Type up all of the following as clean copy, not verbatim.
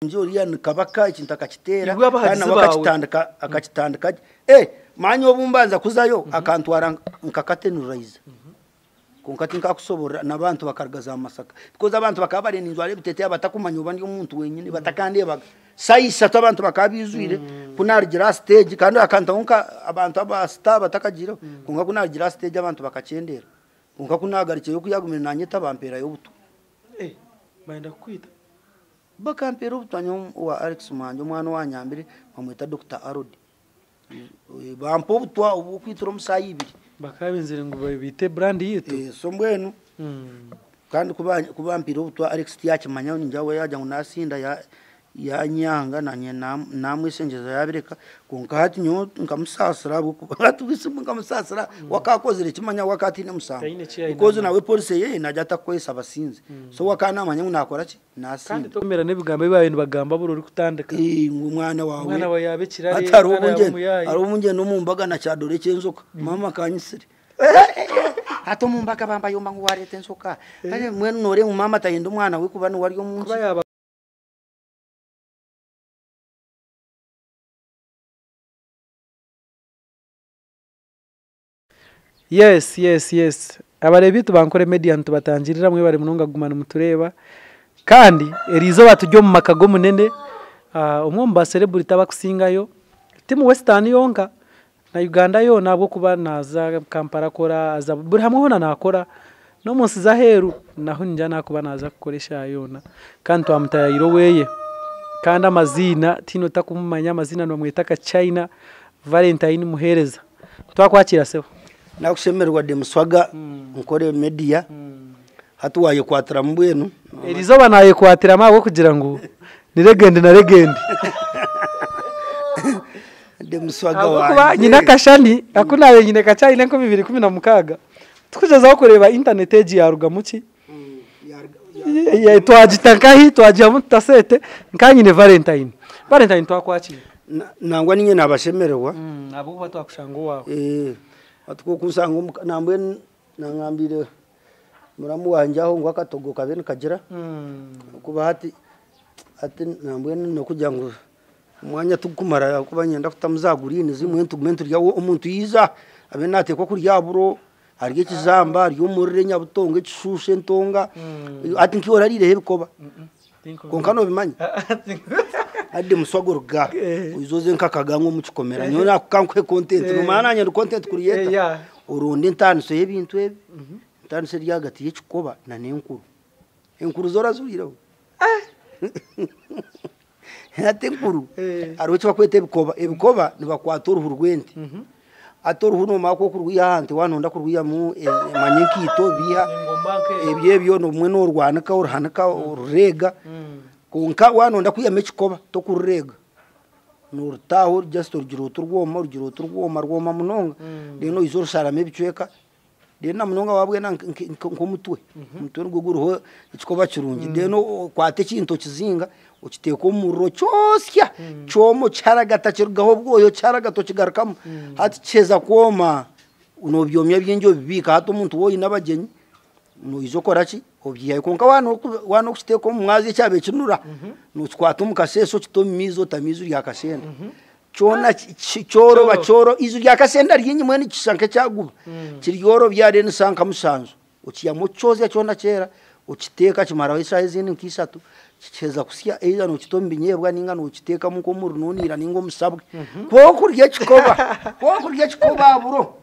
njori ya kabaka ikintu akakitera kana akakitandika manyo bumbanza kuzayo akantwara nkakatenuraiza kunkati nkakusobora nabantu bakargaza amasaka because abantu bakabare ninzware bitete abatakumanya ubandi umuntu wenyine batakande baga sayisa abantu bakabizwire kunargira stage kandi akanta unka abantu abasta batakagira kunga kunargira stage abantu bakacendera kunga kunagarice yo kuyagumira nanyeta bampera yo buto bayenda kwita bakampera ubutanyo wa Alex Manje umwana wa Nyambere bamwita Dr. Arodi bampo butwa ubukwitiro musayibiri bakabinzire ngo bite brand yito sombwenu kandi kubampira ubutwa Alex yakimanya njyawe yajya ngo nasinda ya nyanga nanye namwe sengeza yabireka kunka hati nyo nkamusasira batubise nkamusasira wakakozere kimanya wakati ne musanga because nawe police ye najata kwesa abasinze so wakana amanya unakora ki nasinda kandi tomera nebigambo bibaye bagamba bururi kutandika umwana wawe yabekira ari umungene no mumbaga na cyadore cyenzoka mama kanyisire hato mumbaga bamba yomba ngo warete nsoka kandi mwe nore mama tayenda umwana we kubana wari yo munsi Yes. Abarebi tubankore median tubatangirira mwe bari munonga gumana mutureba kandi erizo batujyo mu makago munene umwomba celebrity abakusingayo timu Western yonka na Uganda yo nabwo kuba naza Kampala kora aza buri hamwe hona nakora no munsi za heru naho njya nakuba naza gukoresha yona kandi twamutayiro weye kandi amazina tino takumumanya amazina no mwitaka China Valentine muhereza twakwakira seho nakushemerwa de muswaga nkore media hatuwaye kwatira mbwenu erizo banaye kwatira mawo kugira ngo ni legend na legend de muswaga wa kuba nyina kashani akunaye nyine kacayi nenko 2016 tukujezaho kureba internet page ya Rugamuki ya twajitankahi twajya mutasete nkanyine Valentine twakwakira nangwa ninye nabashemerwa abo kuba twakushango wawe atuko kusanga nambwe nangambire muramu wanjaho ngo akatogo kabene kagira kuba ati nambwe no kujya ngo umwanya tukumara kuba nyenda kutamuzagurine zimwe ntugumentu rya umuntu yiza abe natekwa kurya buro harye kizamba ari umurire nyabutonge kishushe ntonga ati nkihora rire hebikoba konkano bimanya ade muswagorga uzoze nkakagango mu kikomera nyo nakukankwe content numana nya content creator urundi ntanso yebintu ebi ntanso ryagati y'ikikoba na nenkuru enkuru zora zuriraho ate nkuru ari cyo bakwete ebikoba nibakwatora urwente atora uno mako kurwiyahante wanonda kurwiya mu manyinkito biha ebyebyo no mwe no rwanaka urhanaka urega kunka wanonda kuyame kikoba to kurega nurtaho just urgiroto rwoma munonga deno izoro sharame bicweka dena munonga wabwe nkomutwe mutwe rwuguruho ikikoba kirungi deno kwate kinto kizinga ukiteko murro cyosya cyomo cyaragata kirgaho bwoyo cyaragato kigarukamo hati cheza koma unobyomya byinjo bibika hato umuntu woyi nabagenyi no izokora ki obyiye konka wano kuteko mwazi cyabe kinura no twata umukaseso kitomizo tamizo rya kasenda cyona cyoro bacoro izu rya kasenda ry'inyimwe ni kishanke cyaguba kiryoro byare nisanka musanzo ukiyamo cyoze cyona cyera ukiteka kimaraho isaha zindi nkisatu kigeza kusya eiza no kitombi nyebwa ninga no kiteka muko murununira ningo musabwe ko kurya kikoba buro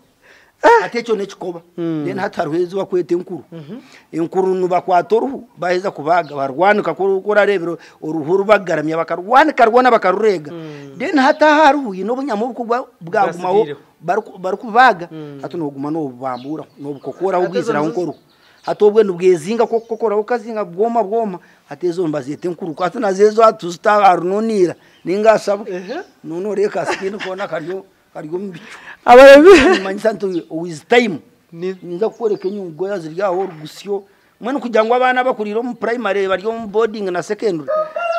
atecho ne kikoba den hataruhezi wakwete inkuru nuba kwatoruhu baheza kubaga barwanika kora rebero uruhuru bagaramya bakarwanika rwona bakarurega den hataharu ino bunyamubuko bwagumaho barukubaga hatunoguma no bambura no bukokora ubwizira nkoro hatobwe nubwezinga kokora ukazinga bwoma atezo mbazete nkuru kwatu nazezo atuzitaharunira ningasaba nono reka skino kona karyo mbicho abarebi manyisanto with time ninza kukoreka nyungo yaziryaho rugusyo mwene kujangwa abana bakuriro mu primary bari mu boarding na secondary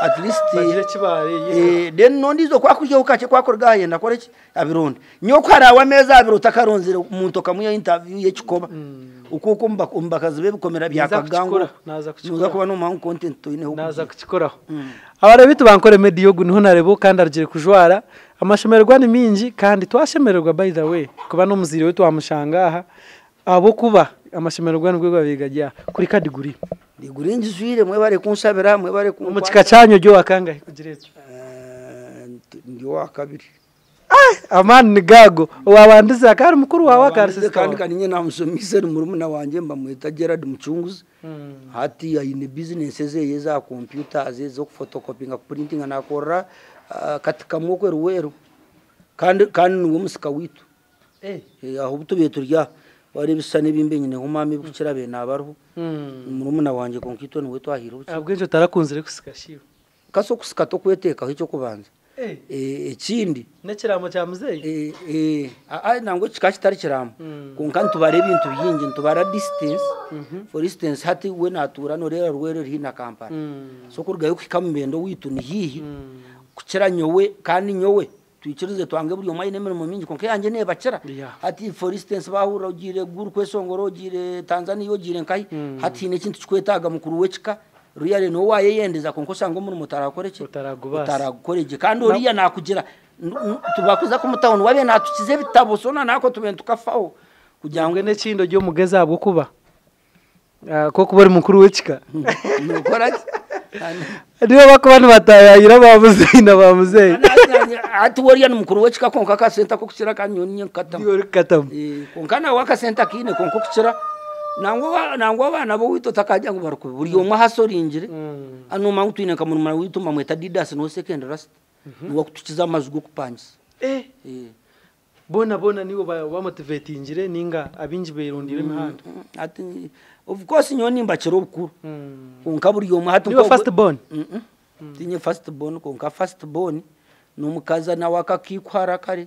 at least bagire kibare then nondizo kwakurya ukache kwakorga yenda koreki abironde nyoko harawa ameza abiruta karonzire umuntu kamuya interview yekikoba ukuko mbakazi bebikomera byakagango nuza kuba no man content to ine naza kukikoraho abare bitu bankore media yogu niho narebo kandi arigire kujwara amashemerwa ni mingi kandi twashemererwa by the way kuba no muzire wetu amushangaha abo kuba amashemerwa nibwo babigajya kuri kadiguri diguri njizwire mwe bare kunsabira mwe bare mu kika cyanyo ryo wakangahe kugiretse ndio wakabiri amani gago wabandize akari mukuru wawe akarisize kandi kanyenye namusomise murumuna wanje mbamwita Gerard Muchunguzi hati ayine business ze za computers zo photocopying printing nakora katika moko ruwero kandi nuwo musika witu aho butubiye turya wari bisane bimbe nyine nkomame bukira be nabaruho murumuna wanje konkito niwe twahirutse abwenje tarakunzire kusika shiwe kaso kusika to kweteka hicho kubanza ekindi nekiramo cya muzeyi nango kikashitari kiramo konka ntubare ibintu byingi ntubara distance for instance hati we natura no rero rwero hina Kampala so kurgayo kikamendo witu ni hihi kukira nyowe kandi nyowe twikirize twange buri omaye nemero mu mingi konka yanje ne bakira hati for instance bahura ugire guru kwesongoro ugire Tanzania ugire nkai hati ne kintu kwetaga mukuru wekika ruyare no waye yendeza konko sango muri mutarakoreke utaragukoreje kandi uriya nakugira tubakuza ku mutawon wabe natukize bitabo sona nako tubentu kafaho kugira ngo ne cindo ryo mugeza abo kuba ko kubari mukuru wekika nukoraki niyo bakubana batayira bamuzeyi na bamuzeyi ati woriya n'umukuru wekika konka ka center ko kukira kanyoni katam konka na waka center kine konko kukira nangwa bana bo wito takajya ngo baruko buri omwe hasoringire anuma ngutwine kamurumana wituma mweta Didas no second rust nuwo kutukiza amazgo kupangisa bona niwo ba motivatingire ninga abinji berondire imihanda ati of course nyoni mbakiro bukuru konka buri omwe hatu niwo first born tinye first born konka first born numukaza na wakakikwara kare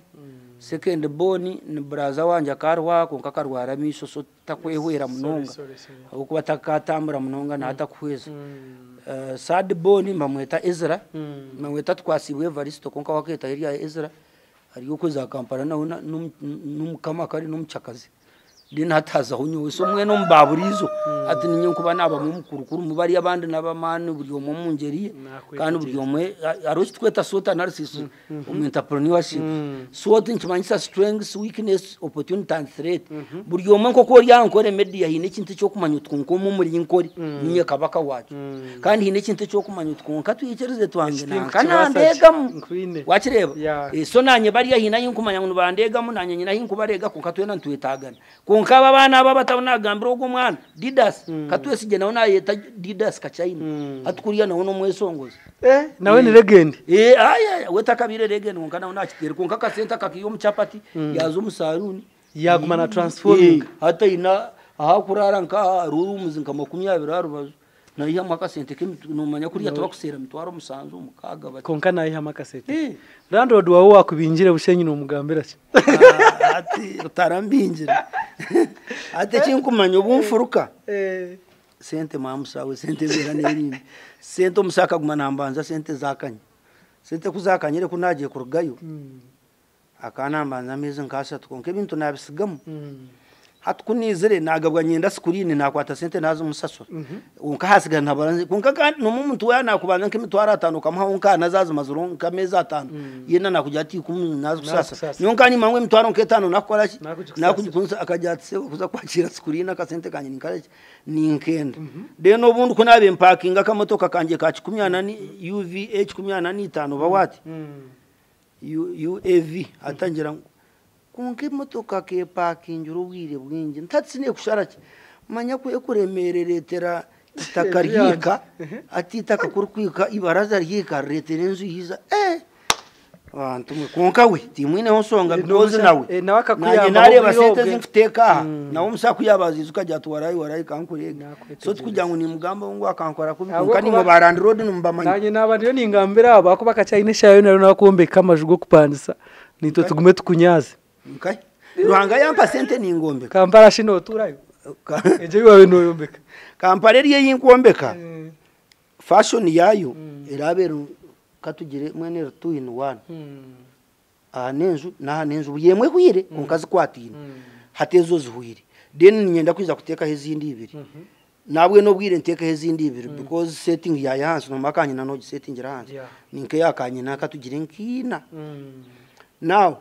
second born ni braza wanje akarwa konka karwara misho so takwehwera munonga okuba takatambura munonga na atakweza third born mamweta Ezra mamweta twasibwe Evaristo konka waketa area Ezra ariyo kweza Kampala na numukama kari numuchakazi dina hataza hunyo so mwe no mbaburizo ati ninye kuba naba mu mukurukuru mubari abandi nabamani buri omo mungeriye kandi buri omwe arochi tweta sota narcissism entrepreneurship so thinkimanyisa strengths weakness opportunity and threat buri omwe nkoko yankore media hine kintu cyo kumanya utwunko mu muri inkori ninye kabaka wacu kandi hine kintu cyo kumanya utwunko tuyikerize twange nakana ndega wakireba so nanye bari hina yinkumanya ngo bandega mu nanye nyina yinkubarega konka twena ntwetagana konka bana aba batabona gambiro go mwana Didas katwese je naona yeta Didas kachaina atukuriya naona mwesongoza nawe ni legend aya weta kabire legend konka naona akiteri konka ka center kakiyo muchapati yazo musaruni yaguma na transforming hata ina aha kurara nka ruru muzinka 20 rubazo nayiha makasente numanya kuriya tubakusera mitwaro musanzu mukaga bati konka nayiha makasente landlord wawe wakubinjire bushenyi no mugambira cyo ati utarambinjira ati kinkumanya ubumfuruka sente mamusawe sente zera nerime sente musaka guma nambanza sente zakanye sente kuzakanyire kunagiye kurugayo akanambanza meze nkasha tukonke bintu nabisigamu hatukunizere nagabwa nyenda screen nakwata sente nazo musaso unka hasiga ntabaranze kunka kandi no muntu wa nakubanza nk'imitwara 5 kamha unka nazaza mazuru nkameza 5 yena nakujya ati nazo kusasa nyonka ni mangwe mitwaro nke5 nakora nakujikunza akajatse kuza kwakira screen akasente kanye ninkaraje ninkenda deno bundu kunabe parking akamotoka kanje ka 18 UVH 15 bawati UAV atangira kunke motoka ke parking urubwire bwinje ntatsine kusharaki manya ko ekuremereretera takarika atitaka kurkwika ibaraza ryika reterenzu yiza abantu kunka we timwine honsonga byoze nawe nawe akakuyamba nanye basete zimfuteka nawo musaku yabaziza ukajya warayi kankurega so tukujya ngo ni mugamba ngo akankora kubikunka ni mu barand road numbamanya nanye nabandi yo ningambira abako bakacyayine shayo naro nakombeka amajugo kupandisa nito tugume tukunyaze okay ruhanga yampa sente ni ingombe Kampala shino turayo eje bibawe no yombeka Kampala riye yinkombeka fashion yayo irabera katugire mwene 2 in 1 nenzu yemwe hwire konkazi kwatine hatezo zuhwire then nyenda kwiza kuteka hezindi ibiri nabwe no bwire nteka hezindi ibiri because setting ya yansi no makanye na no setting ranze ninke yakanye nakatugire nkina now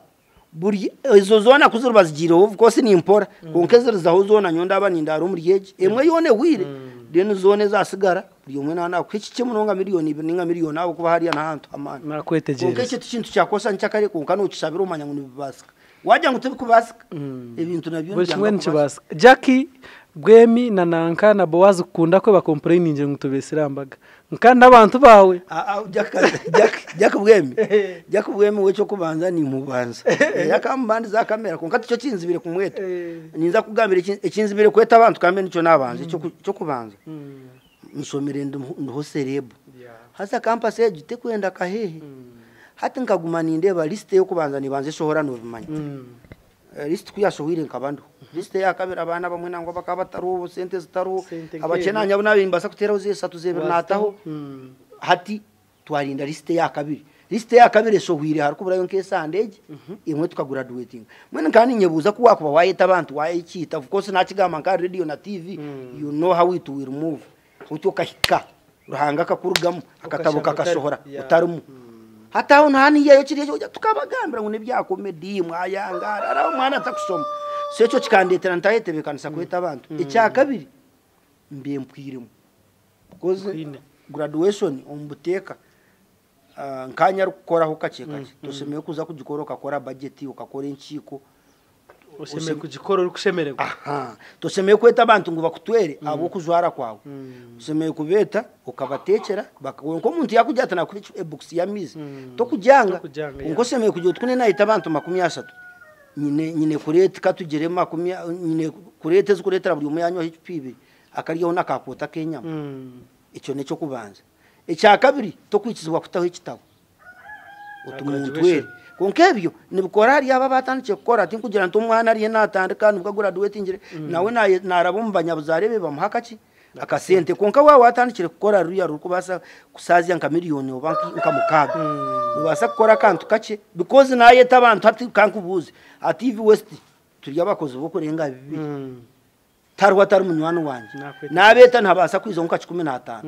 buri izo zona kuzurubazigire of course ni impora konkezera zaho zona nyonda abaninda ari muri yeje emwe yone hwire then zone zasigara buri umwe nana kwiki munonga miliyoni 2 ninga miliyoni abo kuba hariya nahantu amana nakwetegereza konke kintu cyakosa ncyakare konka no kisabira umanya ngo nibasika wajya ngo tubikubasika ibintu nabyo byangwa nibasika Jackie Bwemi na Nanka na Boaz ukunda ko bakomplaininge ngo tubesirambaga nkanda abantu bawe Jack Bwemi wecho kubanza ni mubanza yakambandi za kamera konka cyo kinzibire kumweta ninza kugambira ikinzibire kweta abantu kambe nico nabanze cyo kubanza nsomere ndo serebo hasa campus ejite kwenda kahehe hati nkagumana indeba liste yo kubanza nibanze shohora no bimanya liste kuyashohire nkabando liste ya kabira abana bamwe nango bakabataru sente zitaru abacenanya nabimbasa kutera uzi 3 nataho hati twarinda liste ya kabiri shohire hari kubura yonke sandeje imwe tukagraduating mwene kandi nyebuza kuwa kuba wayeta abantu wayikita of course nakigama nka radio na TV you know how it will move utyo kahika ruhanga kakurugamo akatabuka kashohora utarumu hata unani yeyo kiriye cyo tukabagambira ngo nibyakomedi mwayangara araho mwana atakusoma secho kikandetera ntayetebekana kweta abantu icya kabiri mbiye mpwirimo because graduation ombuteka nkanya rukoraho kaceka tosemeye kuza kugikoroka kora budget ukakora inchiko usemeye kugikora rukushemererwa tosemeye kweta abantu ngo bakutwere abo kuzwara kwawe usemeye kubeta ukabatekera bakako muntu yakujyatana kuri e-box ya mizi to kujyanga ngo semeye kujyo tukune nahita abantu 30 nyine kurete katugere 10 nyine kurete zukuretera buri umuyanyo HP akariyo nakakota kenyama icyo neco kubanza icya kabiri to kwikizwa kutaho ikitabo utumutwere konkebyo nibukora hari aba batandikiye gukora ati kugira ngo umwana ari natandika nubwo graduating nawe narabumbanya buzarebe bamuhakaki akasente konka wa watandikire gukora ruya rukubasa kusazya nka miliyoni obanki nkamukaga ubasa gukora kantu kace because naye tabantu ati kankubuze ati TV West turi abakozi bo kurenga bibi tarwa tar munywano wanje nabeta ntabasa kwizo nka 15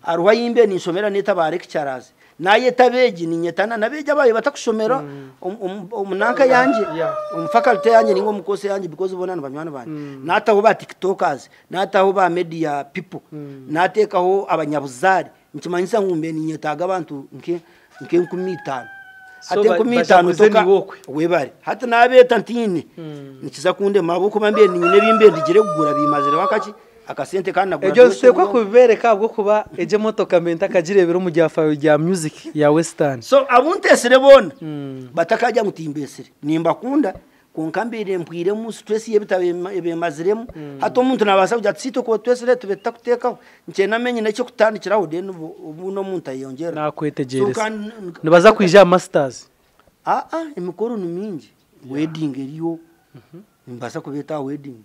aruha yimbe ni nsomera neta bareke cyaraze naye tabeji ni nyetana nabeje abaye batakushomera umunanka yanje umfaculty yanje ningo mukose yanje because ubona nabanywana banje nataho ba tiktokers nataho ba media people natekaho abanyabuzari nkimanyisa ngumbe ni nyetaga abantu nke 15 ate 15 toka webare hata nabeta ntine nikiza kunde maboko mambe ni nyine bimbe ndigire kugura bimazire wakaki akasente kandi nagura ejo sekwa kubibereka bwo kuba eje moto kamenta kajirebera mu gyafayo gya music ya Western so abuntesere bona batakajya mutimbesere nimba kunda konkambere mpwire mu stress yebitabe maziremu hato umuntu nabasa kujya tsito ko twesere tubeta kuteka nce namenye nacyo kutandikiraho de ubu no muntu ayongera nakwetegereza nibaza kwija masters imikoro numingi wedding eriyo mbasa kubeta wedding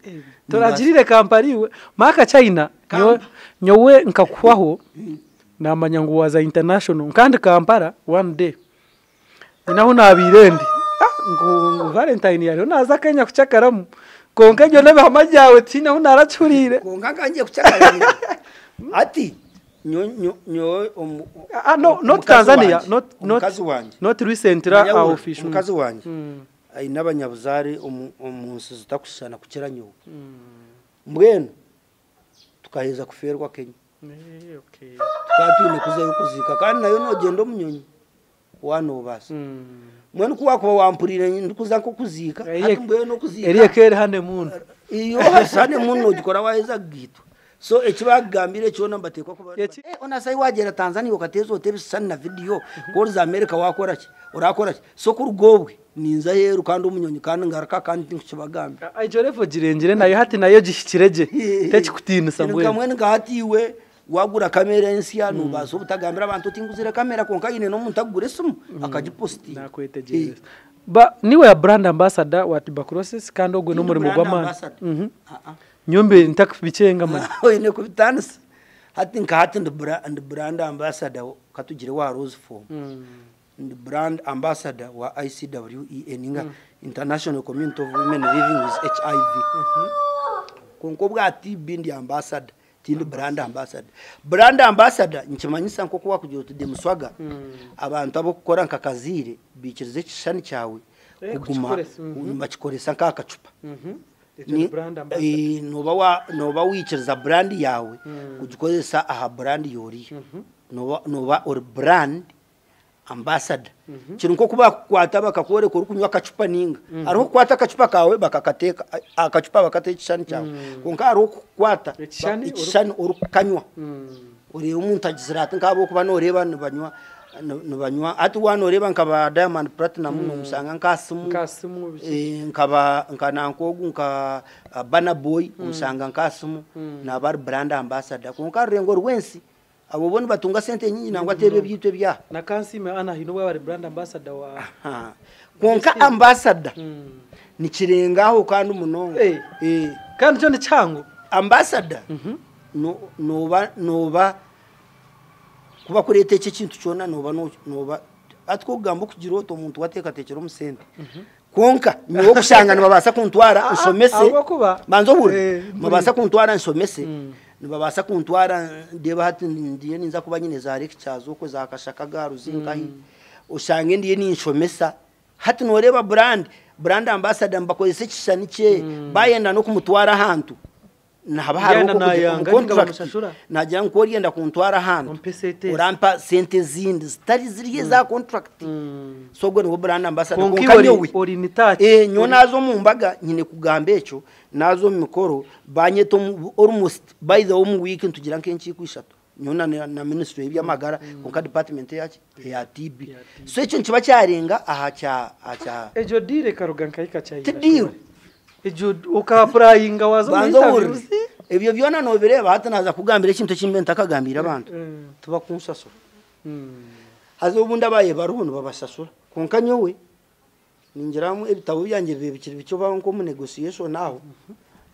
turagirire kampariwe maka China nyowe nkakwaho namanya ngo waza international kandi Kampala one day naho nabirendi ngo Valentine yari naza Kenya kucyakaramu konka nyo nabe hamajyawe tina unaracurire konka kanje kucyakaramu ati not Tanzania not recently official mukazi wanje ai nabanyabuzare umunsi zitakushana kukiranyo mbweno tukaheza kuferwa Kenya okay twatwine kuza kuzika kandi nayo nogendo munyonyi wano basa mwene kuba wampurire ndikuza ko kuzika ati mbweno kuzika eriye kere hane muntu iyo hasane muntu gikora waheza gito so ekibagambire cyo nambatekwa kuba ona sai wagera Tanzania ukatezo hoteli na video ko za America wakora ki urakora ki so kurugobwe ninza yeru kandi umunyonyi kandi ngaraka kandi nkibagambye ajorefo jirengire nayo hati nayo gishikireje teki kutina samwe kamwe ngatiwe wagura kamera ensia nubazo ubutagambira abantu tinguzira kamera konka ine no muntu agure sumu akajiposti nakwetegereza ba niwe ya brand ambassador wa tuberculosis kandi ogwe no muri mugwamana nyombe ntakubicenga mani oine kubitanisa hati nka hati ndi brand ambassador katugire wa Rose Form ndi brand ambassador wa ICWE ninga International Community of Women Living with HIV konko bwa TB ndi ambassador tindi brand ambassador nkimanyisa nko kuba kugira uti demuswaga abantu abo gukora nkakazire bikirize kishani cyawe kuguma bakikoresa nkakacupa noba wikiriza brand yawe kugikozesa aha brand yori noba or brand ambassador kintu nko kuba kwata bakakore ko kunywa akacupa ninga ariho kwata akacupa kawe bakakateka akacupa bakateka kishani cyawe konka ariho kwata kishani urukanywa uri umuntu agizirata nkabo kuba noreba nibanywa ati wanoreba nkaba Diamond Platinum umusanga nkasimu nkaba nkanankogu nka Bana Boy umusanga nkasimu nabari brand ambassador konka rengo rwensi abo bone batunga sente nyinyi nangwa tebe byitwe bya na kansime ana hino bari brand ambassador wa konka ambassador ni kirengaho kandi umunongo kandi cyo ni cyango ambassador noba kuba kurete iki kintu cyona noba atwogamba kugira oto umuntu wateka tekero umusente konka niwo gushangana babasa kuntwara nsomese banzo buri babasa kuntwara nsomese nibabasa kuntwara ndeba hati ndiye ninza kuba nyine za lectures uko za kashaka garuzi nkahi ushange ndiye ninshomesa hati noreba brand ambassador mbakozese kishani cye bayenda no kumutwara hantu naba hari contract najya nkori yenda kuntwara hantu urampa sente zindi zitari ziriye za contract sogwe no brand ambassador konkanyowe nyonazo mu mbaga nyine kugamba eco nazo mikoro banyeto almost by the home week tugira nkenshi kwishatu nyona na ministry y'amagara konka department yacu ya TB so eco nkiba cyarenga aha ejo dire karuganka ikacyayira ejo ukapurayinga wazo interviews ebyo byona no bireba hata naza kugambira ikintu kimbe ntakagambira abantu tuba kunsasura hazo bunda baye baruno babasasura konka nyowe ninjiramu ebitabo byanjye bibikira bico banko mu negotiation naho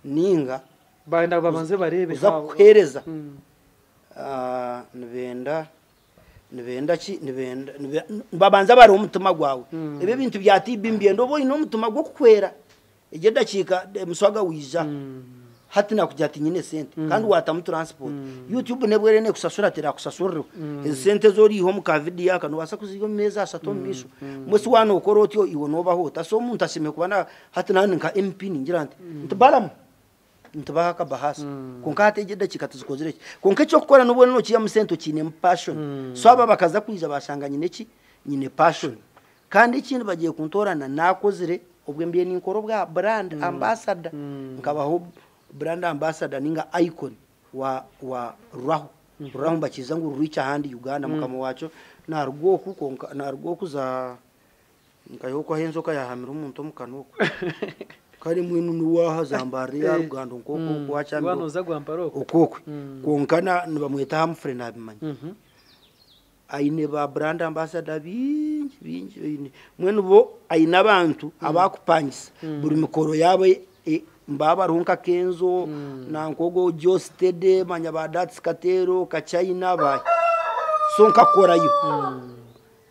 ninga baenda bamanze barebe hawo zakwereza nibenda babanza bari umutima gwawe ebe bintu bya TB mbiendo boyi no mutima gwo kukwera igenda chika muswaga wija hati nakujati nyine sente kandi watamu transport YouTube nebwere ne kusasura tera kusasura sente zori ho mu covid yaka no basa kuzigo meza asato misho musi wano ukorotyo iwo no bahota so umuntu asime kubana hati nani nka MP ninjirante ntibalamu ntibaka bahasa konka hati igenda chika tuzikozire konka cyo gukora no no kiya musento kine passion so aba bakaza kwiza bashanga nyine passion kandi ikintu bagiye kuntorana nakozire ubwe mbiye ninkoro bwa brand ambassador nkabaho brand ambassador ninga icon wa rahu bakiza ngo ruicha handi Uganda mukamo wacho na rwoku konka na rwoku za nkayoko henzoka yahamira umuntu mukanoko kari mwinu nuwa zambari ya Uganda nkoko kwacha wanoza gwamparoko ukoko konkana nibamweta hamfre nabimanya aine ba brand ambassador bingi mwenu bo aina abantu abakupangisa buri mikoro yabe mbaba runka kenzo na nkogo jostede manya badats katero ka China ba sonka korayo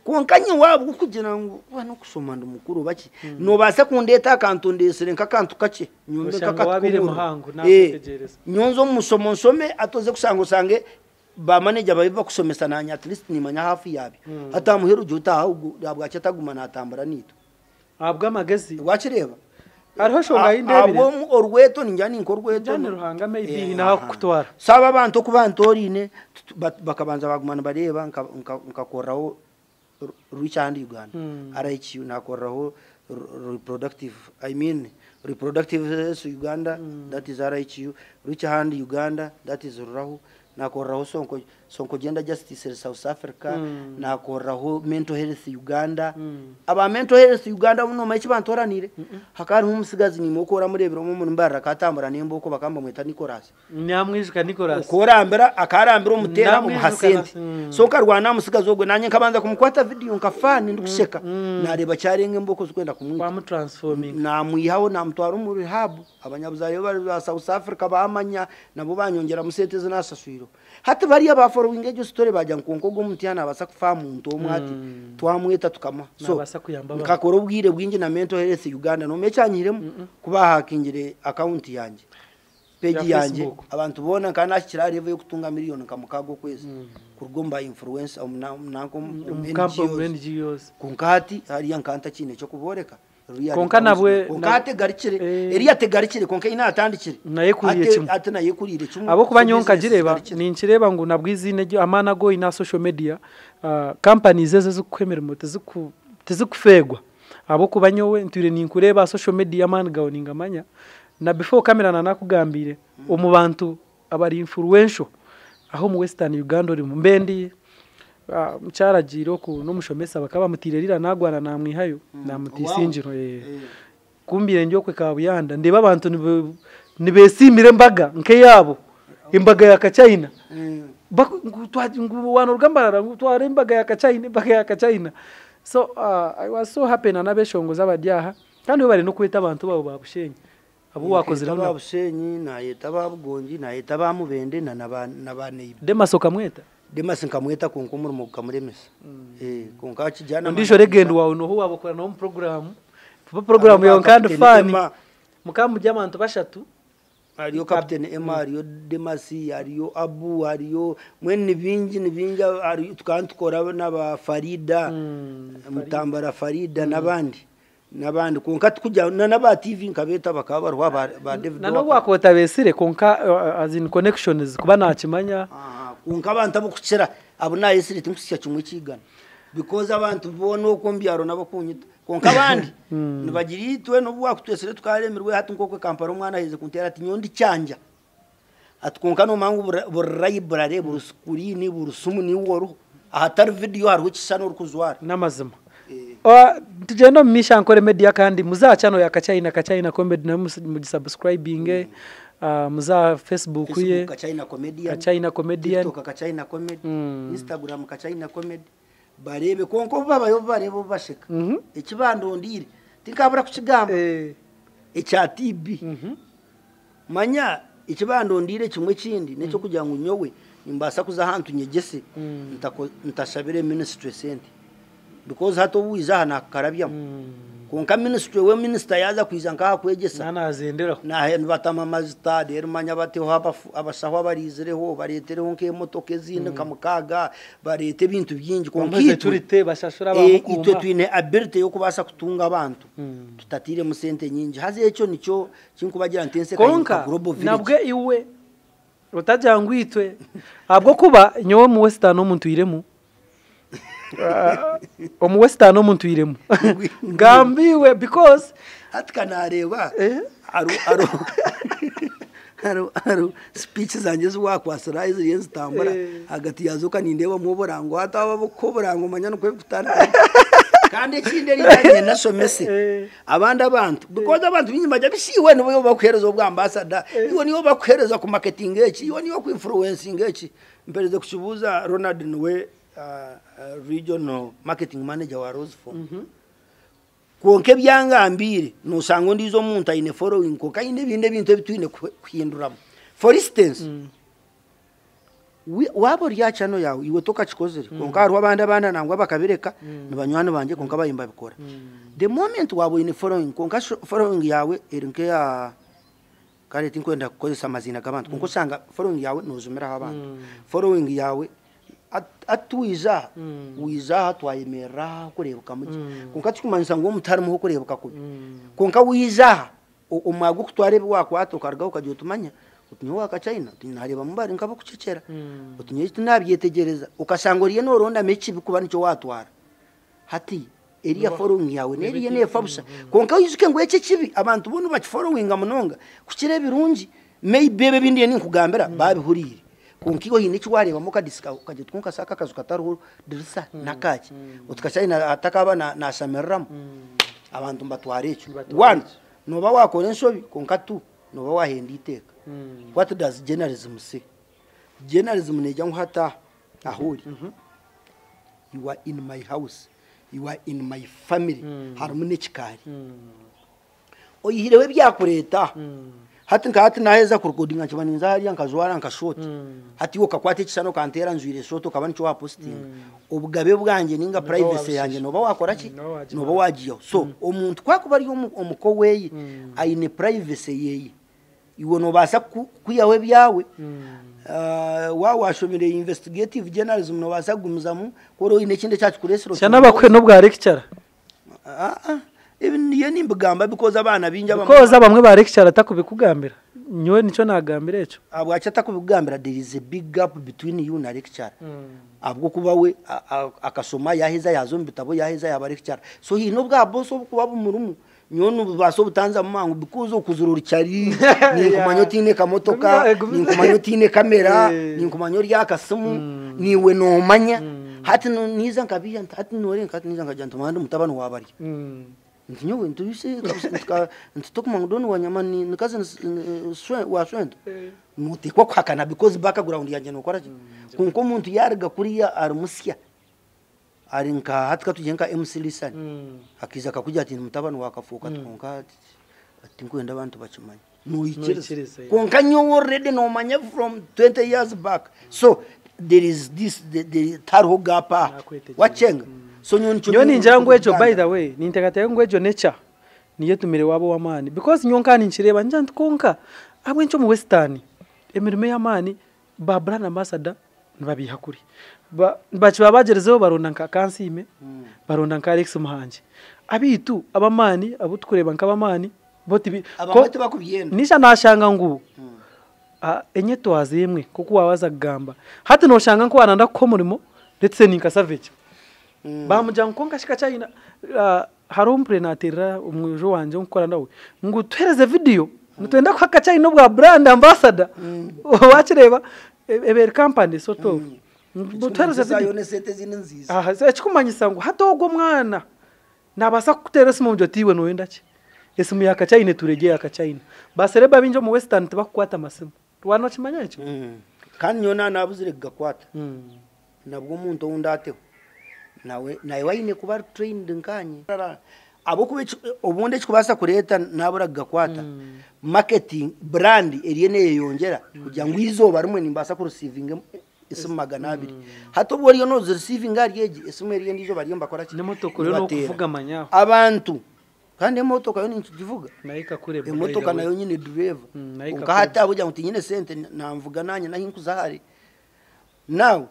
konkanye wabo kugira ngo bano kusoma ndumukuru baki no basa kundeta kantondesere nka kantu kace nyumbe kakatwabire muhango nakutegereza nyonzo musomo nsome atoze kusango sange ba manager babiva kusomesa nanya at least nimanya hafi yabi hata muheru juta ahubwo yabwacha taguma natambara nito abwa magezi wachireba ariho shonga indebire abo orweto ninjani nkorweto ruhanga maybe hina kutwara saba abantu kubantorine bakabanza bagumana bareba nkakoraho ruchandi Uganda RHU nakoraho reproductive Uganda that is RHU ruchandi Uganda that is rahu nakoraho sonko Sonko Gender Justice South Africa nakoraho Mental Health Uganda aba Mental Health Uganda muno mayichi bantoranire hakari nk'umusigazi ni mukora murebero mu mbara katambura nembo ko bakamba mweta Nicolas nyamwijika Nicolas ukorambera akarambira umutera mu hasente Sonko arwana musigazi ogwe nanye nkabanza kumukwata video nkafani ndikusheka nareba cyarenge mboko kwenda kumwita kwa transforming namwihaho namutwara mu rehab abanyabuzayo ba South Africa bamanya nabo banyongera museteze nasaswiro hati bari abafollowing ejo story bajya nkonko go mutiyana basa kufa muntu omwati twamweta tukama so nkakora ubwire bwinje na Mental Health Uganda no mechanyiremo kuba hakingire account yanje page yanje abantu bona kana akira revo yo kutunga miliyoni kamukago kwezi kurugomba influencer nako NGOs kunkati hari yankanta kine cyo kuboreka konka nabwe konkate garikire eriya tegarikire konka ina atandikire nayekuriye kimwe atana yekurire kimwe abo kubanyonka gireba ni nkireba ngo nabwizine amana go ina social media companies zeze zukwemera mote zikufegwa abo kubanyowe ntire ninkureba social media man gawninga amanya na before camera nakugambire umubantu abari influential aho mu Western Uganda uri mu mbendi mcharagiro ku no mushomesa bakaba mutirerira nagwana namwihayo namutisinjiro kumbire njyo kwe kabuyanda ndeba abantu nibesimire mbaga nke yabo imbaga ya Kachina ngutwa rugambara ngutwara imbaga ya Kachina so I was so happy na nabeshongo zabadyaha kandi bari no kwita abantu babo babushenye abo wakoze rano babushenyi na yeta babugonji na yeta bamubende na nabane demasoka mweta Demas nkamweta kunkumuru mu kamuremesa kunka kijana ndisho regendo wawe no huwa bakora no program yo kandi fani mukamu jamantu bashatu ariyo Captain Emma ariyo Demasi ariyo Abu ariyo mwene binja ariyo tukantukora n'aba Farida mutambara Farida nabandi konka tukujya n'aba TV nkabeta bakaba barwa ba David nano wakota besire konka as in connections kuba nakimanya konka abantu abukukira abo na yesire timusya kimwe kigana because abantu bona uko mbyaro nabo kunyita konka abandi nibagiri itwe no bwakutwesere tukaremerwe hatu nkoko kamparo mwana heze kuntera ati nyondi cyanja atukonka no mangu burayibrare buruskurini burusumu ni woro ahatari video hari ukisano rukuzwara namazima tugenda misha nkore media kandi muzacano ya Kachina comedy na subscribing muza Facebook ye Kachina comedy TikTok Kachina comedy Instagram Kachina comedy barebe konko babayo barebo bashika ikibando ndire tinkabura kukigamba echa TB manya ikibando ndire kimwe kindi neco kugira ngo nyowe nimbasa kuza hantu nyegese ntashabire ministry center because hato wiza hana karabya konka ministry we minister yaza kwiza nka kwegesa nanazendera na batama mazitade ermanya bateho abashaho barizireho baretereho nke motoke zinde kamukaga barete bintu byingi konka turite bashashura abamukumba itwe twine ability yo kubasha kutunga abantu tutatire mu sente nyingi haze eco nico kinkubagira ntense ka global village nabwe iwe utajangwitwe abwo kuba nyowe mu Western omuntu iremu omu Western omuntu iremu ngambiwe because atkanareba aro speech zanje zwakwasira izi yenzitambara hagati yazoka nindeba mu borango hataba bokoborango manyano kwe kutana kandi kinde rijanye nasomese abandi abantu because abantu binyuma jabishiwe nibo bakwereza ubwa ambassador iwo niyo bakwereza ku marketing eki iwo niyo ku influencing eki mpereze kuchibuza Ronald Nwe regional marketing manager wa Roseform konke byangambire nusango ndizo muntu ayine following ko kayinde binde bintu bitwine kwinduramo for instance wabo rya chano yawe iwe toka chikozere konka hari abandi nangwa bakabireka nibanywana banje konka bayimba bikora the moment wabo ine following konka following yawe erinke ya kare tinkwenda kukozesa amazina gabantu konko sanga following yawe nuzumira abantu following yawe atuiza wiza atwayemera kurebuka mugi konka tukumanisa ngo umutari mu kurebuka kubi konka wiza umwagu kutwarebe wako atokarga ukagiye tumanya utunyowa Kachina tunareba mubari nkabo kucecera utunyoye tunabyetegereza ukasangoriye noronda mechi bikuba nicyo watwara hati area following yawe neriye nefabusa konka yuzuke ngo ece kibi abantu bono bachi following amunonga kukire birungi maybe bebe bindi ni kugambera babihurire konkiyo hine chwareba moka diska kaje twonka saka kazu kataruho dirisa nakaki utkashayina atakaba na shamerram abantu mbatwarecho one noba wakora enshobi konka tu noba wahendi iteka what does journalism say? Journalism neja hata ahuri you are in my house, you are in my family harumune chikari oyihirewe byakureta hati naheza kurukodinga chibaninza hari ankazwara ankashoti hati wo kakwate kisano kantera nzwire soto kabani cyo posting obugabe bwanje ninga privacy yanje noba wakora ki noba wagiyo so omuntu kwakuba ari omuko weyi ayine privacy yeyi iwo nobasa kuyawe byawe washomire investigative journalism nobasa gumizamu koro ine kinde cyacu kuresero cyana bakwe no bwa lecture even niyo nimbugamba because abana binja because bamwe ba lecture atakubikugambira nyowe nico nagambira eco abo acha atakubikugambira there is a big gap between you na lecture abwo kuba we akasoma yaheza yazombi bitabo yaheza yaba lecture so hino bwa boso kuba bumurumu nyono baso butanza mumangu bikuzo kuzurura cyari ni kumanyo tine kamotoka ni kumanyo tine kamera ni kumanyo ryakasimu niwe no manya hati niza nkabiya hati nore nkati niza nkajanta mande mutabano wabari ntinyowe ntubise ntitokumangudoni wanyamani nikaze waswento mutikwa kwakana because background yanje nokora kunko umuntu yarga kuriya armusya arinka hatika tujenga MC Lisan akiza kakuja ati mutabano wakafuka twonka ati ngwenda abantu bachimanya noyichirisa konka nyo already no manya from 20 years back so there is this the tarho gapa wachenga so nyoni njangwe ejo by the way nintekateye ngwejo nature niye tumire wabo wamani because nyonkani nchireba njantu konka abwencho mu western emirime yamani ba brand ambassador nbabihakuri bachi babagerezeho baronda nka kansime baronda nka Alex Muhanje abitu abamani abutukureba nk'abamani boti abamati bakubiyenda nisha nashanga ngu enye twazemwe kuko wabaza gamba hati no shanga nko ananda ko murimo ndetse ninka savage bamujya konka shika cyina harompre natera umwijo wanje ukora ndawe ngo twereze video mutwenda kwa kacayino bwa brand ambassador wakireba eber company soto butwereze video yone sete zinenziza sechikumanyisa ngo hatogo mwana nabasa kutera simu byo tiwe no wenda ki esimu ya kacayine turegeye akacayina basereba binjo mu western bakwata masimu rwano kimanya ico kandi nyona nabuzire gakwata nabwo umuntu wundateho nawe wayine kuba trained nkanye abo kubica ubundi cyubasa kureta nabura gakwata marketing brand eriye yongera kugira ngo izoba rumwe nimbasa ku receiving isimu 200 hato bwo riyo no receiving ariye isimu eriye ndizo bariyo mbakora ki nemotoko rero no kuvuga manyaho abantu kandi emotoka yo ninkivuga nayika kureba emotoka nayo nyine driver ukahata abujya muti nyine sente namvuga nanye nahinkuzahari now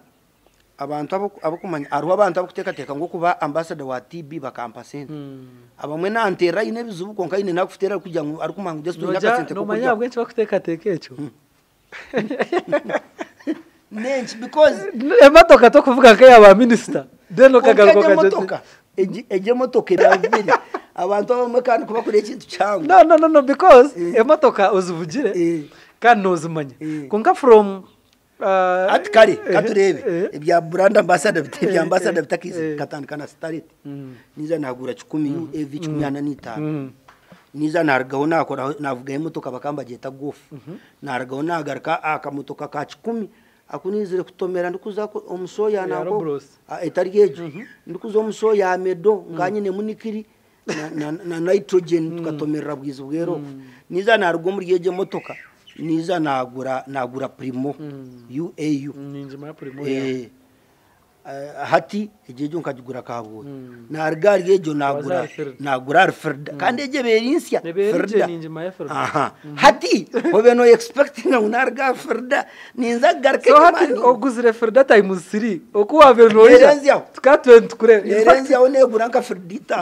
abantu abakumanya aruwa abantu abakuteka ngo kuba ambassador wa TB bakampa sente abamwe nantera ine bizubu konka ine nakufutera kujya ngo ari kumanga just nyaka sente ko manya bwenshi bakuteka tekecho nench because emotoka to kuvuga ko yaba minister deno kagaruko kaje eje motoka irabiri abantu bamwe kandi kuba kuri ikintu cyangu no because emotoka uzuvugire kandi nozumanya konka from atkari katurebe ibya brand ambassador bya ambassador bitakize katandikana starlet niza nagura 10 ev 15 niza nargaho nakora navuga imotoka bakamba jeta golf nargaho nagarka akamotoka ka 10 akunizire kutomera ndikuza omusoya nako etarigejo ndikuza omusoya medo nganyine munikiri na nitrogen tukatomera bwizo bwero niza nargo muri yeje motoka niza nagura primo UAU ninjima ya primo hati ejejo nkagura kabwo nargari yejo nagura Alfred kandi eje berinsya Ferda ninjima ya Ferda aha hati hobe no expecting unarga Ferda ninza garke so hati oguzire Ferda times 3 okuwa vernoya tukatwent kure yerenzya onegura nka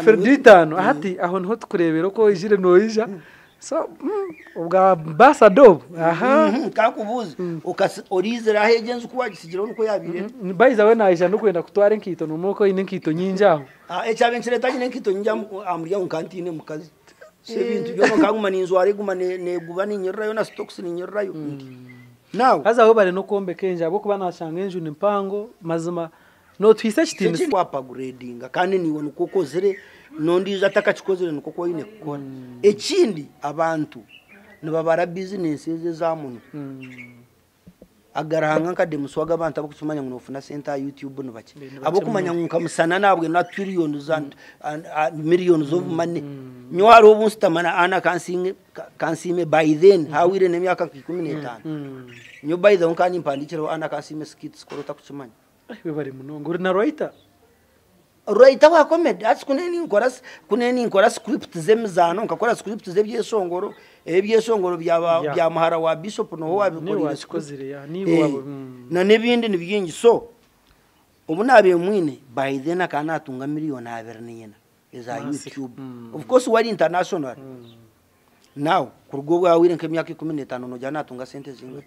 Ferditano hati aho nho tukurebera ko ijire noija so ubwa ambassador kakubuza ukaorizira hegenze kuwagisigiro nuko yabire bayiza we naija no kwenda kutwara nkito numoko ine nkito nyinjaho echabenchire tanyine nkito nyinja amurya unkantine mukazi se bintu byo kanguma ninzo areguma ne guba ninyirayo na stocks ninyirayo now haza aho bari no kombe kenja abo kuba nashanga enju nimpango mazima no twise kitindi kwapa grading kandi niwe nukokozere nondi atakakikozere nuko ine gukora ekindi abantu nibabara business za muntu agarahanga nkade muswaga abantu abukimanya ngo nofuna center YouTube no bake abukumanya ngo kamusana nabwe na trillions and millions of money nywaro ubustamana ana kansime by then hawire nemyaka 15 nyo by then kani mpandikiro ana kansime skits korota kuchimanya we bari munongo na Reuters wa comedy ati kuneni nkora script zemizano nkakora script zebyesongoro ebyesongoro bya muhara wa bishop no wabikorera na nebindi nibyingi so ubu nabe mwine by then akana atunga miliyoni 2 nyina eza YouTube of course wari international now kurgo bwawire nk'emyaka 15 no jana atunga sente zinga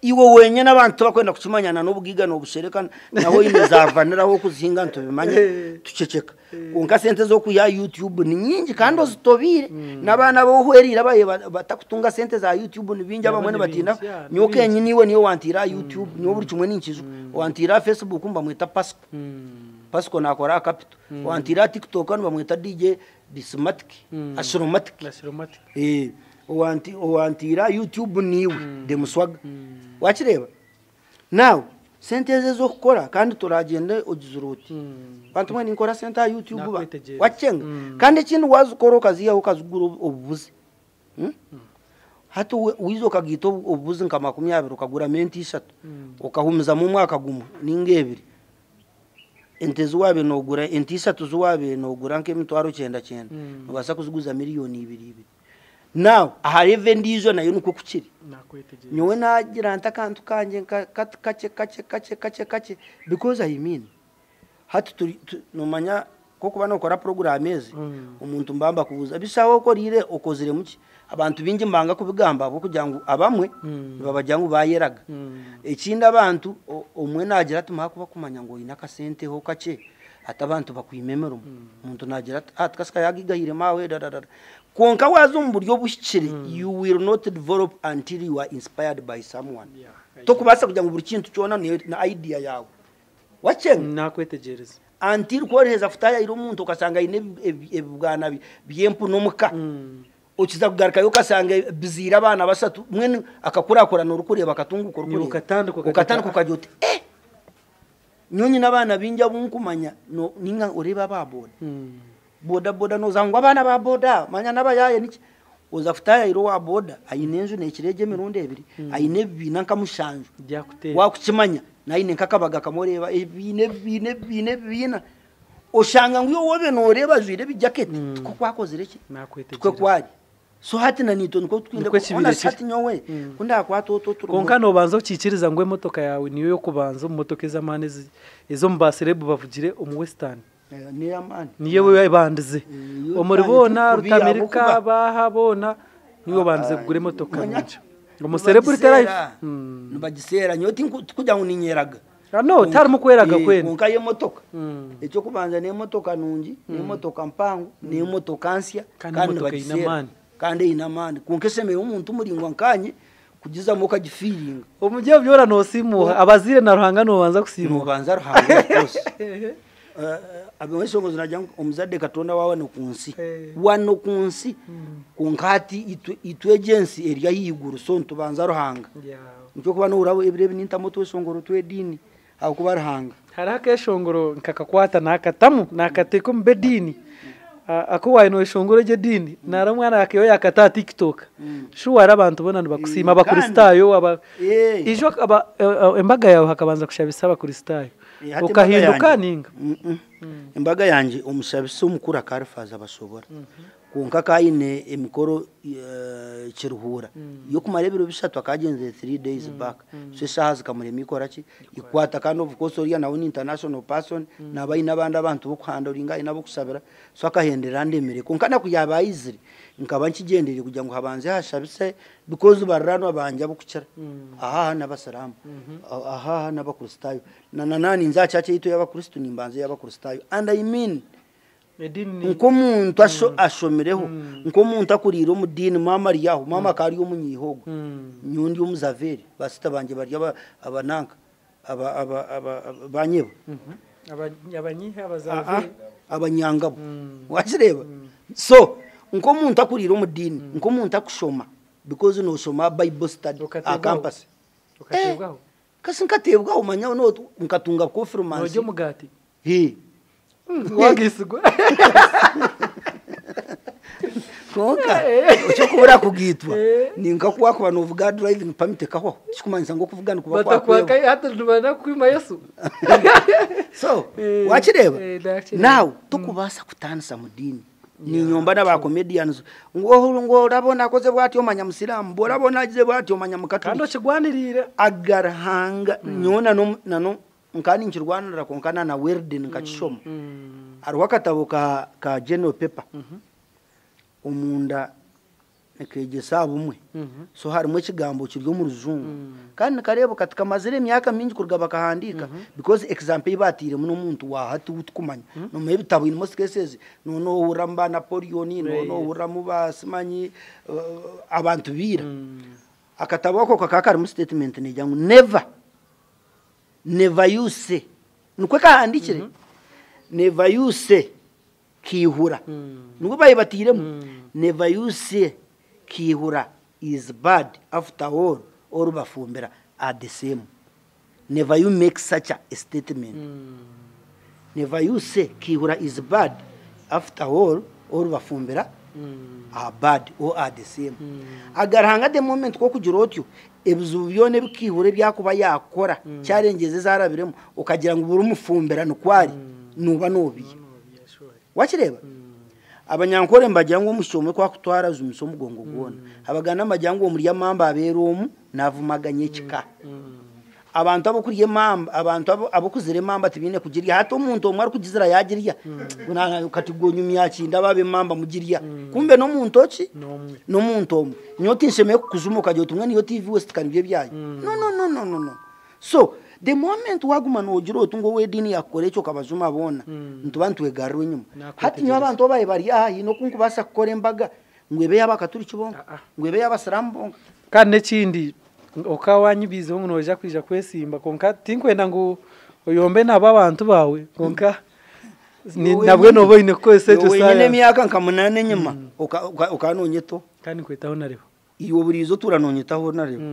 iwo wenye nabantu bakwenda kukimanyana n'ubwiga no bushereka naho ine zavanira ho kuzinga ntubimanye tuceceka kunka sente zo ku ya YouTube ni nyingi kandi ozitobire nabana bo hwerira baye batakutunga sente za YouTube nibinja bamwe batinda nyoke nyiniwe niyo wantira YouTube niyo buri kimwe ninkizo wantira Facebook mba mwita Pasco nakora capital wantira TikTok no bamwita DJ Dismatic Astromatic wantira YouTube niwe de muswaga wakireba now senteze zo gukora kandi turagende ugizuruti bantu mwe nikora center YouTube wacenga kandi ikintu wazukora ukaziya ukazugura ubuvuzi hatu wizo kagito ubuvuzi nka 20 ukagura menti 3 ukahumiza mu mwaka gumu ningebiri entezo wabe nogura enti 3 zuwabe nogura nke mitwaro 9 ubasa kuziguza miliyoni 2 now aharive ndizo nayo nuko kukiri nyowe nagira ntakantu kanje kache because I mean hatu nomanya koko bana ukora programmezi umuntu mbamba kubuza bisaho ko rire okozire muki abantu bingi mbanga kubigamba abo kugira ngo abamwe babajyangu bayeraga ikindi abantu umwe nagira atuma kuba kumanya ngo inaka sente ho kace atabantu bakwimemera umuntu nagira atkasika yagigahire mawe konka wazumburyo bushikire you will not develop until you are inspired by someone to kubasa kugira ngo buri kintu cyona na idea yawe wacenga nakwetegereza until koreza futaya iro umuntu ukasanga ine ebugana byempu nomuka ukiza kugaruka yo kasanga bizira abana basatu mwe akakurakora no rukureba akatunguko ukatanduka ukajyote nyonyi nabana binja bunkumanya no ninga ureba baboda boda no zangwa abana ba boda manya nabayaye niki uzafutaya iro wa boda ayinenzu nekirege mirundi ebiri ayine bina nkamushanju wakukimanya naine nkakabaga kamoreba bina oshanga nguyo wobe no reba zire bijaketi tuko kwakozire ki tuko kwari so hati na nito nko twinde ona hati nyowe kunda kwa toto konka no banzo ciciriza ngwe motoka yawe niyo yo kubanza motoka zamane izo mbaserebu bavugire umu western ni amani niyo we bandize omuribona rutamirika bahabona niyo bandize kugure motoka nyinshi umuserebu ritaraye bagisera nyoti kujya uninyeraga no tarimo kweraga kwene konka ye motoka ecyo kubanza ne motoka nungi ne motoka mpangu ne motoka ansya kandi bagisera kandi inamani kunkeseme umuntu muringwa nkanye kugiza moka gifiringa umujye byora no simuha abazire na ruhanga no banza kusimuha banza ruhanga kose abawesongo zinajya umuzade katonda wawe no kunsi wano kunsi kunkati itu agency area yiguru so ntubanza ruhanga nicyo kuba no urabo ebirebe nintamoto songoro twedini aho kuba ruhanga haraka eshongoro nkakakwata nakatamu nakateko mbedini akuwaye no eshongoro je dini naramwana yakeyo yakata TikTok shuwara abantu bona bakusima abakristayo aba ijo aba embaga yawe hakabanza kushabisa abakristayo ukahinduka ninga imbaga yanje umushabisa umukura karifaza bashobora kunka kaine emikoro kiruhura yo kumarebero bishatu akagenze 3 days back so shahazi kamure mikora ki ikwata kandi of course ori na international person nabayi nabandi abantu bo kuhandoringa inabo kusabira so akahendera ndemere kunka nakuyaba iziri nkaba nkigendere kugira ngo habanze hashabise because barano abanje bukucara aha nabasalamu aha nabakristayo nani nzacace ito y'abakristo nimbanze y'abakristayo and I mean nko muntu ashomereho nko muntu akurira mu dini mama riyaho mama kari yo munyihogo nyundi yo muzaveri basita banje barya abananka banyeba abanyiha abazaveri abanyangabo washireba so nko muntu akurira mu dini nko muntu akushoma because no shoma bible study a campus ukatebwaho kasi nkatebwaho umanya no nkatunga confirmance nojo mugati wagisugwa konka cyo kubura kugitwa ninga kuwa ku bantu uvuga driving permit kaho kikumanyisa ngo kuvugana kuba kwa kwa hata ndubana kwima Yesu so wachireba now tukubasa kutanisa mudini ni nyomba na ba comedians ngo urabona koze bwati omanya musilamu borabona agize bwati omanya mukatuli kando kigwanirire agarhanga nyona no nkani nkirwanira konkana na word nkachishoma arwa katabo ka general paper umunda nekeje sabumwe so harimo kigambo kiryo mu ruzungu kandi karebo katika mazire myaka mingi kurgaba kahandika because example ibatire muno muntu wa hatu utkumanya no mebitabo in most cases no uramba Napoleon no uramu basimanyi abantu bira akatabo ko kakari mu statement ne jangu never you say nukwe kahandikire never you say kihura nuko bayibatiremo never you say kihura is bad after all or bafumbera are the same never you make such a statement never you say kihura is bad after all or bafumbera are bad or are the same agarhanga the moment ko kugira otyo ebizu byone bikihure byakuba yakora cyarengeze zarabiremo ukagira ngo buri umufumbera nukwari nuba nobi wachireba abanyankore mbagira ngo mushome kwa kutwara zumiso mugongo gona abagana majyango muri ya mamba aberomu navumaganye kika abantu abo kuriye mamba abantu abo kuzire mamba tibine kugiriya hato umuntu omwe ari kugizira yagiriya bunana katigonyu myaki babe mamba mugiriya kumbe no muntu ochi no muntu omwe nyoti nsheme kuzumuka je tumwe niyo TV West kanibye byayo no so the moment waguma no jiro tungo wedini yakore cyo kabazuma bona ntubantu wegarwe nyuma hati nyo abantu baye bari no kunkubasa kukora embaga ngwebe yabakaturi kibonga ngwebe yabasarambonga kandi kindi okawanyibize ngo noja kwija kwesimba konka tinkwenda ngo oyombe naba abantu bawe konka ni nabwe nobo ine kwese cyo saya wenyine myaka nkamunane nyuma ukanonyeto kandi kwetaho narebo iyo burizo turanonyetaho narebo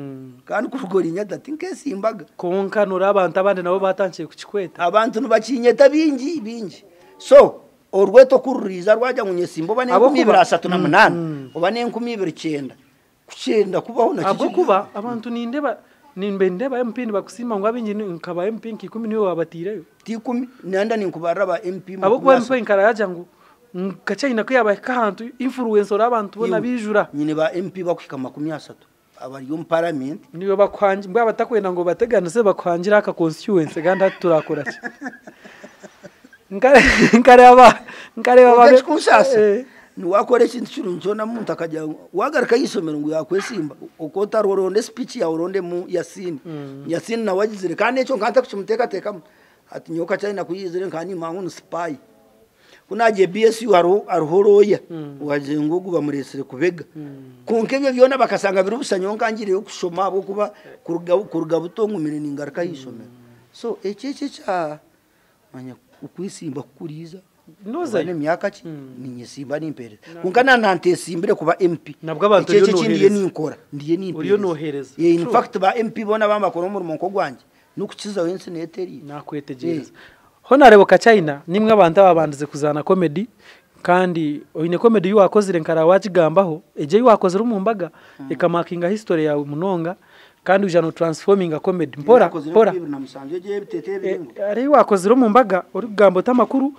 kandi kurugora inyata tinkesimbaga konka nora abantu abandi nabo batangiye kukikweta abantu nubakinyeta bingi so orweto kururiza rwajya munyesimbo bane 2038 ubane 2029 kuchenda kubaho na abo kuba abantu nimbe ndeba MP bakusima ngo abingi nkaba MP 10 niyo wabatireyo 10 nanda ninkubaraba MP abo kuba MP nkaraja ngo kachayina ko yabaye kantu influencer abantu bona bijura nyine ba MP bakukika 30 abari yo parliament niyo bakwanje mbwa batakwenda ngo bateganise bakwangira aka constituency kandi haturakora ki nkare aba kushasa ni wakore ikintu cy'urunjona muntu akajya wagarika yisomera ngo yakwesimba uko taroronde speech ya uronde mu Yasini na wagizire kandi cyo nkanta kuchimuteka tekamo ati nyoka cyane kuyizire nkani mangu spy kunaje BSU aruhoroya waje ngugu bamuresere kubega kunkenye byona bakasanga biri ubusanyonga ngire yo kushoma abo kuba kuruga butongo mireni ingarika yisomera so cha manya ukwisimba kuriza noza ne myaka ki ninyesimba nimpere kunkana nante simbire kuba MP nabwo abantu yo nohereza ninkora ndiye nimpere uriyo nohereza in fact ba MP bona bamba kora mu rumonko gwanje nukukiza wense neteri nakwetegereza honarebo Kachina nimwe abantu ababandize kuzana comedy kandi oyine comedy yo wakozire nkara wakigambaho eje yo wakozire mu mbaga ikamakinga history yawe munonga kandi ujano transforming a comedy mpora ari wakozire mu mbaga uri gambo tamakuru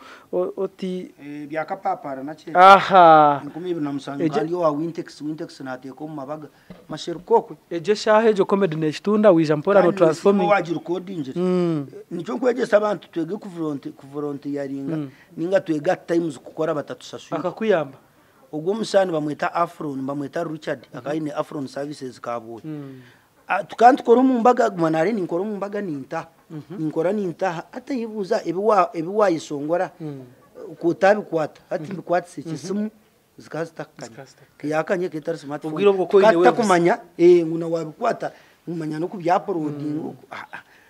oti byakapapara na cye aha nkumi namusanze kandi yo wa Wintex nateko mu mabaga masherukoko eje shahejo comedy neshitunda wija mpora no transforming wagira coding nicyo kwegesa abantu twege ku volunteeringa ninga twega times gukora batatu sasuye akakuyamba ubwo musani bamwita Afron bamwita Richard akaine Afron services kabuye tukantu kora mu mbaga gumanare ninkora mu mbaga ninta ninkora ninta atayibuza ebi wayisongora kutabikwata hati bikwatse kisimu zikazitakanya yakanye ketara smartphone ubwiro bwo ko kata kumanya nguna wabikwata umanya no kubyaploading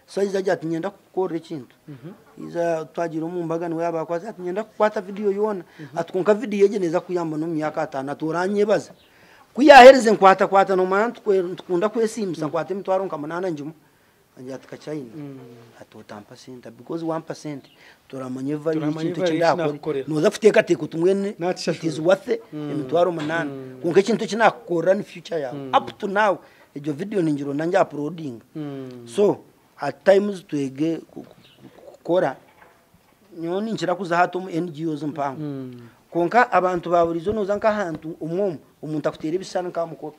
so izajya atinyenda gukora ikintu iza twagira mu mbaga niwe yabakwaza atinyenda kukwata video yona atwonka video yegeneza kuyamba no myaka 5 aturanye baza kuyahereze nkwata no mwana tukunda kwesimisa kwata imitwaro nkamanana njimo anja tukachina atotampa center because 1% turamanye value ikintu kindakora noza futeka teko tumwene is worth imitwaro manana kunke ikintu kinakora ni future yawe up to now ejo video ninjiro nanja uploading so at times twege kukora nyoni nchira kuza hato mu NGOs mpango konka abantu baburizo noza nka hantu umuntu akutera ibisana nkamukora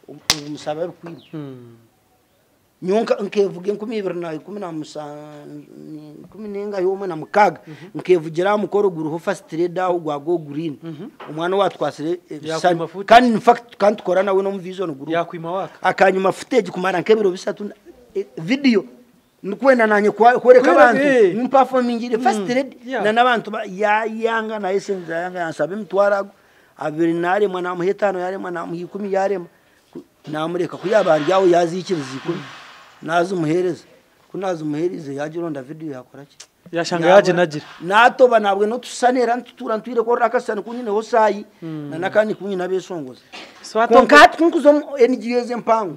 umusaba rukwiye nyonka nkevuge 2019 yomwe na mukaga nkevugira mukoro guruho fast trader aho gwago green umwana watwasire kandi in fact kandi kora nawe no mu vision guru yakwima waka akanyuma footage kumara nkebiro bisatu video nukwenda nanye kwereka abantu mu performing ile fast trader na nabantu yanga na essence yanga yasabe mtwarago abiri nare mwana muhetano yare mwana mu 10 yare namureka kuyabari yawo yazikiriza 10 nazo muhereza kunazo muhereze yajironda video yakora ki yashanga yaje nagira natoba nabwe no tusanera ntutura ntwire ko rakasana kunyine hosayi nakandi kunyina besongoza konkati kunkuzo NGOs mpango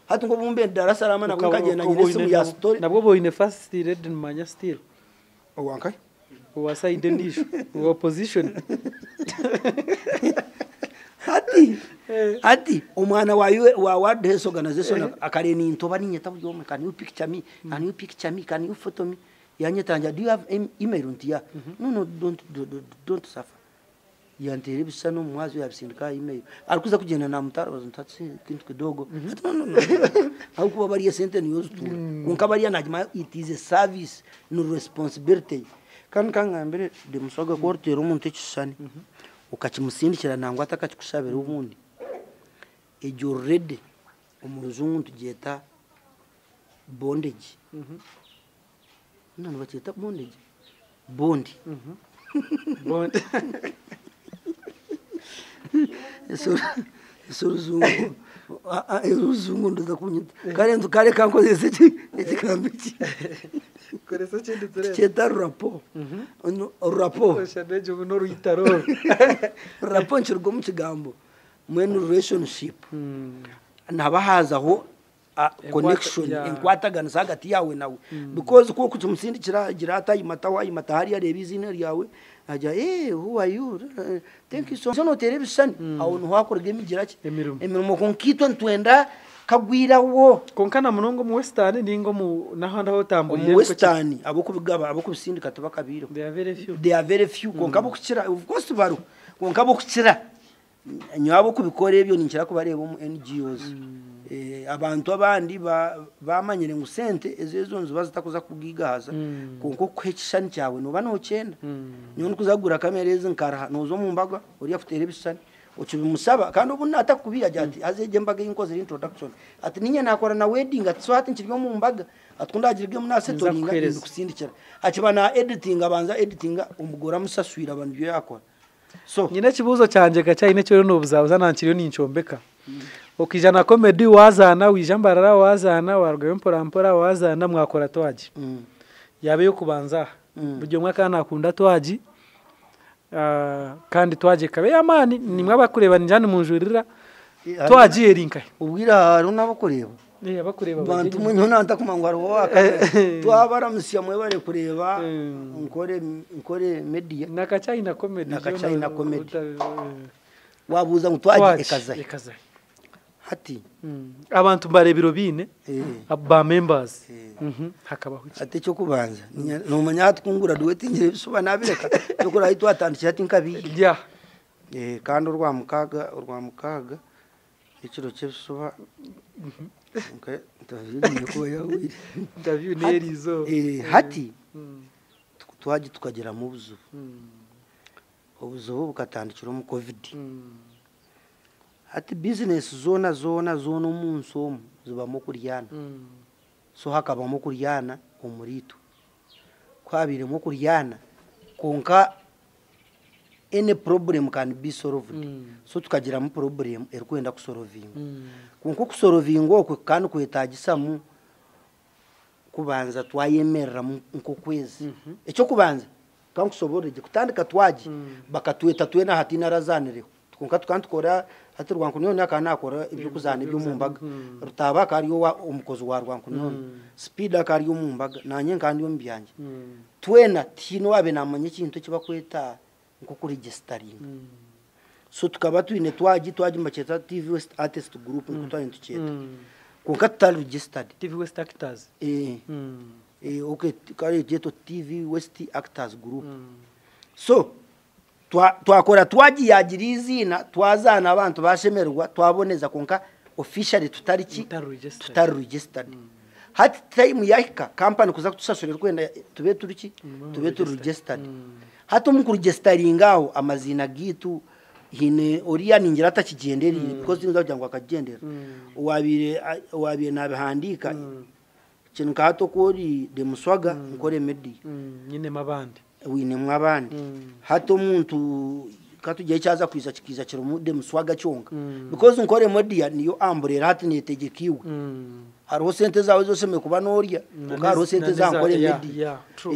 hatu ngo bumbe darasa rama nabwo kagenda nyine simu ya story nabwo boyine fast red manya still owankai side ndisho opposition hati umwana wa World Health Organization akareni intoba ninyeta byome can you picture me can you photo me yanyetanja do you have email untia no don't suffer yantere bisano mwazo yabisindika email alikuza kugenda na mtaro ntatsi kintu kidogo no au kuba bari sente news tu kunka bari najima it is a service no responsibility kan ngambere de musoga kortero umuntu cyane ukachimusindikira nangwa atakachikushabira ubundi ejo ready umuruzungu tugeta bondage none bacheta bondage bondi bond so ruzungu ndoza kunyita kare kankoze seti ekambiki koresa chindi tere cheta rapport shadeje no ruitaro rapport nchirgo mu kigambo when relationship nabahaza ho connection inkwatagana hagati yawe nawe because ko kutumusindikira gira atayimata wayimata hari yareba izina ryawe aja who are you thank you so much no television aho no hakorege imigira ki emirimo konkitwa ntwenda kagwira wo konkana munongo mu western ningo mu nahanda ho tamburiye mu western abo kubigaba abo kubisindika tabakabiro they are very few konka abo kukira of course baro konka abo kukira nyabo kubikora ebyo ninchira ko bareba mu NGOs abantu abandi bamanyire ngo sente ezezo nzu bazitakuza kugigaza konko kwekishani cyawe no bano 9 nyone kuzagura kamereze nkara nozo mu mbaga uri afutere bisani ukibimusaba kandi ubu natakubira jati azeje mbaga inkoze introduction ati ninye nakora na wedding ati so ati nkiryo mu mbaga atundagirwe mu nasetoringa kusindikira akibana editing abanza editing umugora musaswira abantu byo yakora so nyine kibuzo cyanje gacyine cyo no buzabuza nankiriyo nincombeka ukijana comedy wazana wijambarara wazana wargayo mpora wazana mwakora twaji yabe yo kubanza buryo mwaka nakunda twaji kandi twaje kabe yamani nimwe abakureba njane munjurira twaji erinka ubwira haro nabakureba abakureba bantu munyo nanta kumangwara waka twabara musya mwe bare kureba nkore media nakachina comedy wabuza ngo twaje ekaza hati abantu barebiro bine aba members hakabaho ate cyo kubanza no manya twungura duwetingire bisuba nabireka cyo kora hito atandikira ati nkabiri ya kandi urwa mukaga ikiro cy'ibisuba okay ndaviye ko yawe ndaviye nerizo hati twaje tukagera mu buzubu bukatandikira mu covid ati business zona umunsi zibamo kuryana so hakabamo kuryana umurito kwabire mo kuryana konka any problem can be solved so tukagira mu problem erikwenda kusolovinga kunko kusolovinga okwe kandi kwetagisamu kubanza twayemerera nko kwezi ecyo kubanza kandi kusoboreje kutandika twaji bakatweta twena hatina razanireho tukunka tukora hati rwankunyo nakana akora ibyo kuzana ibyo mumbaga rutaba kariyo wa umukozi wa rwankunyo speed akariyo mumbaga nanye kandi yo mbyange twena tino wabe namanye kintu kibakweta nko kuri registering so tukaba twine twaji mbaketa TV West Artist Group nko twanye tuketa kunka tutal registered TV West Actors okay kare jeto TV West Actors Group so twakora twaji yagira izina twazana abantu bashemerwa twaboneza konka officially tutariki tutari registered hati time yahika company kuza kutusasura kwenda tube turiki tube turi registered hati mu registering aho amazina gitu hine oriya ningira atakigendera because nizo cyangwa akagendera wabire nabihandika kintu kato kuri de muswaga nkore medi nyine mabandi wine mwabandi hato muntu katugiye cyaza kwiza kikiza kiro mu de muswaga cyonga because nkore medi niyo amburera hati netegekiwe haro sente zawe zose me kuba noriya ukaro sente za nkore medi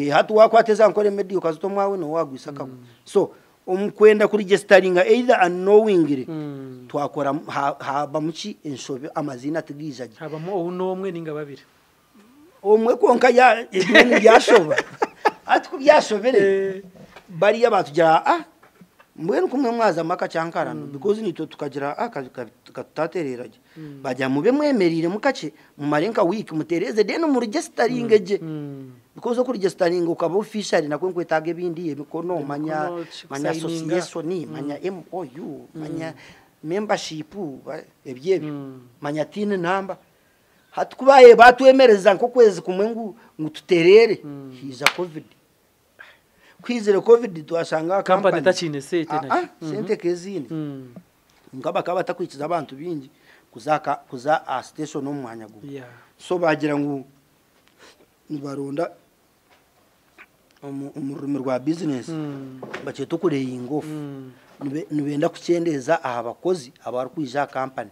hatu wakwateza nkore medi ukazuto mwawe no wagwisaka so umkwenda kuri registering either unknowingly twakora haba muki enshobe amazina tigizaje habamo unomwe ninga babiri omwe konka ya ibintu byashoba ati kubyashobere bari yabatugira mbwenu kumwe mwaza maka cyankarano because nito tukagira katatereraje bajya mube mwemerire mukace mu marenka week mutereze den mu registering eje because ku registering ukaba official nakwe nkwetage bindi yebikono manya association ni manya MOU manya membership ebyebe manya tin number hatukubaye batwemereza nko kwezi kumwe ngututerere hiza covid kwizere covid twashanga company tachine sete na sente kezine ngaba kaba takwikiza abantu bingi kuza station no mwanya go so bagira ngo nibaronda umurimo rwa business bace tukureye ingofu nibenda kucendeza aha bakozi abari kwija company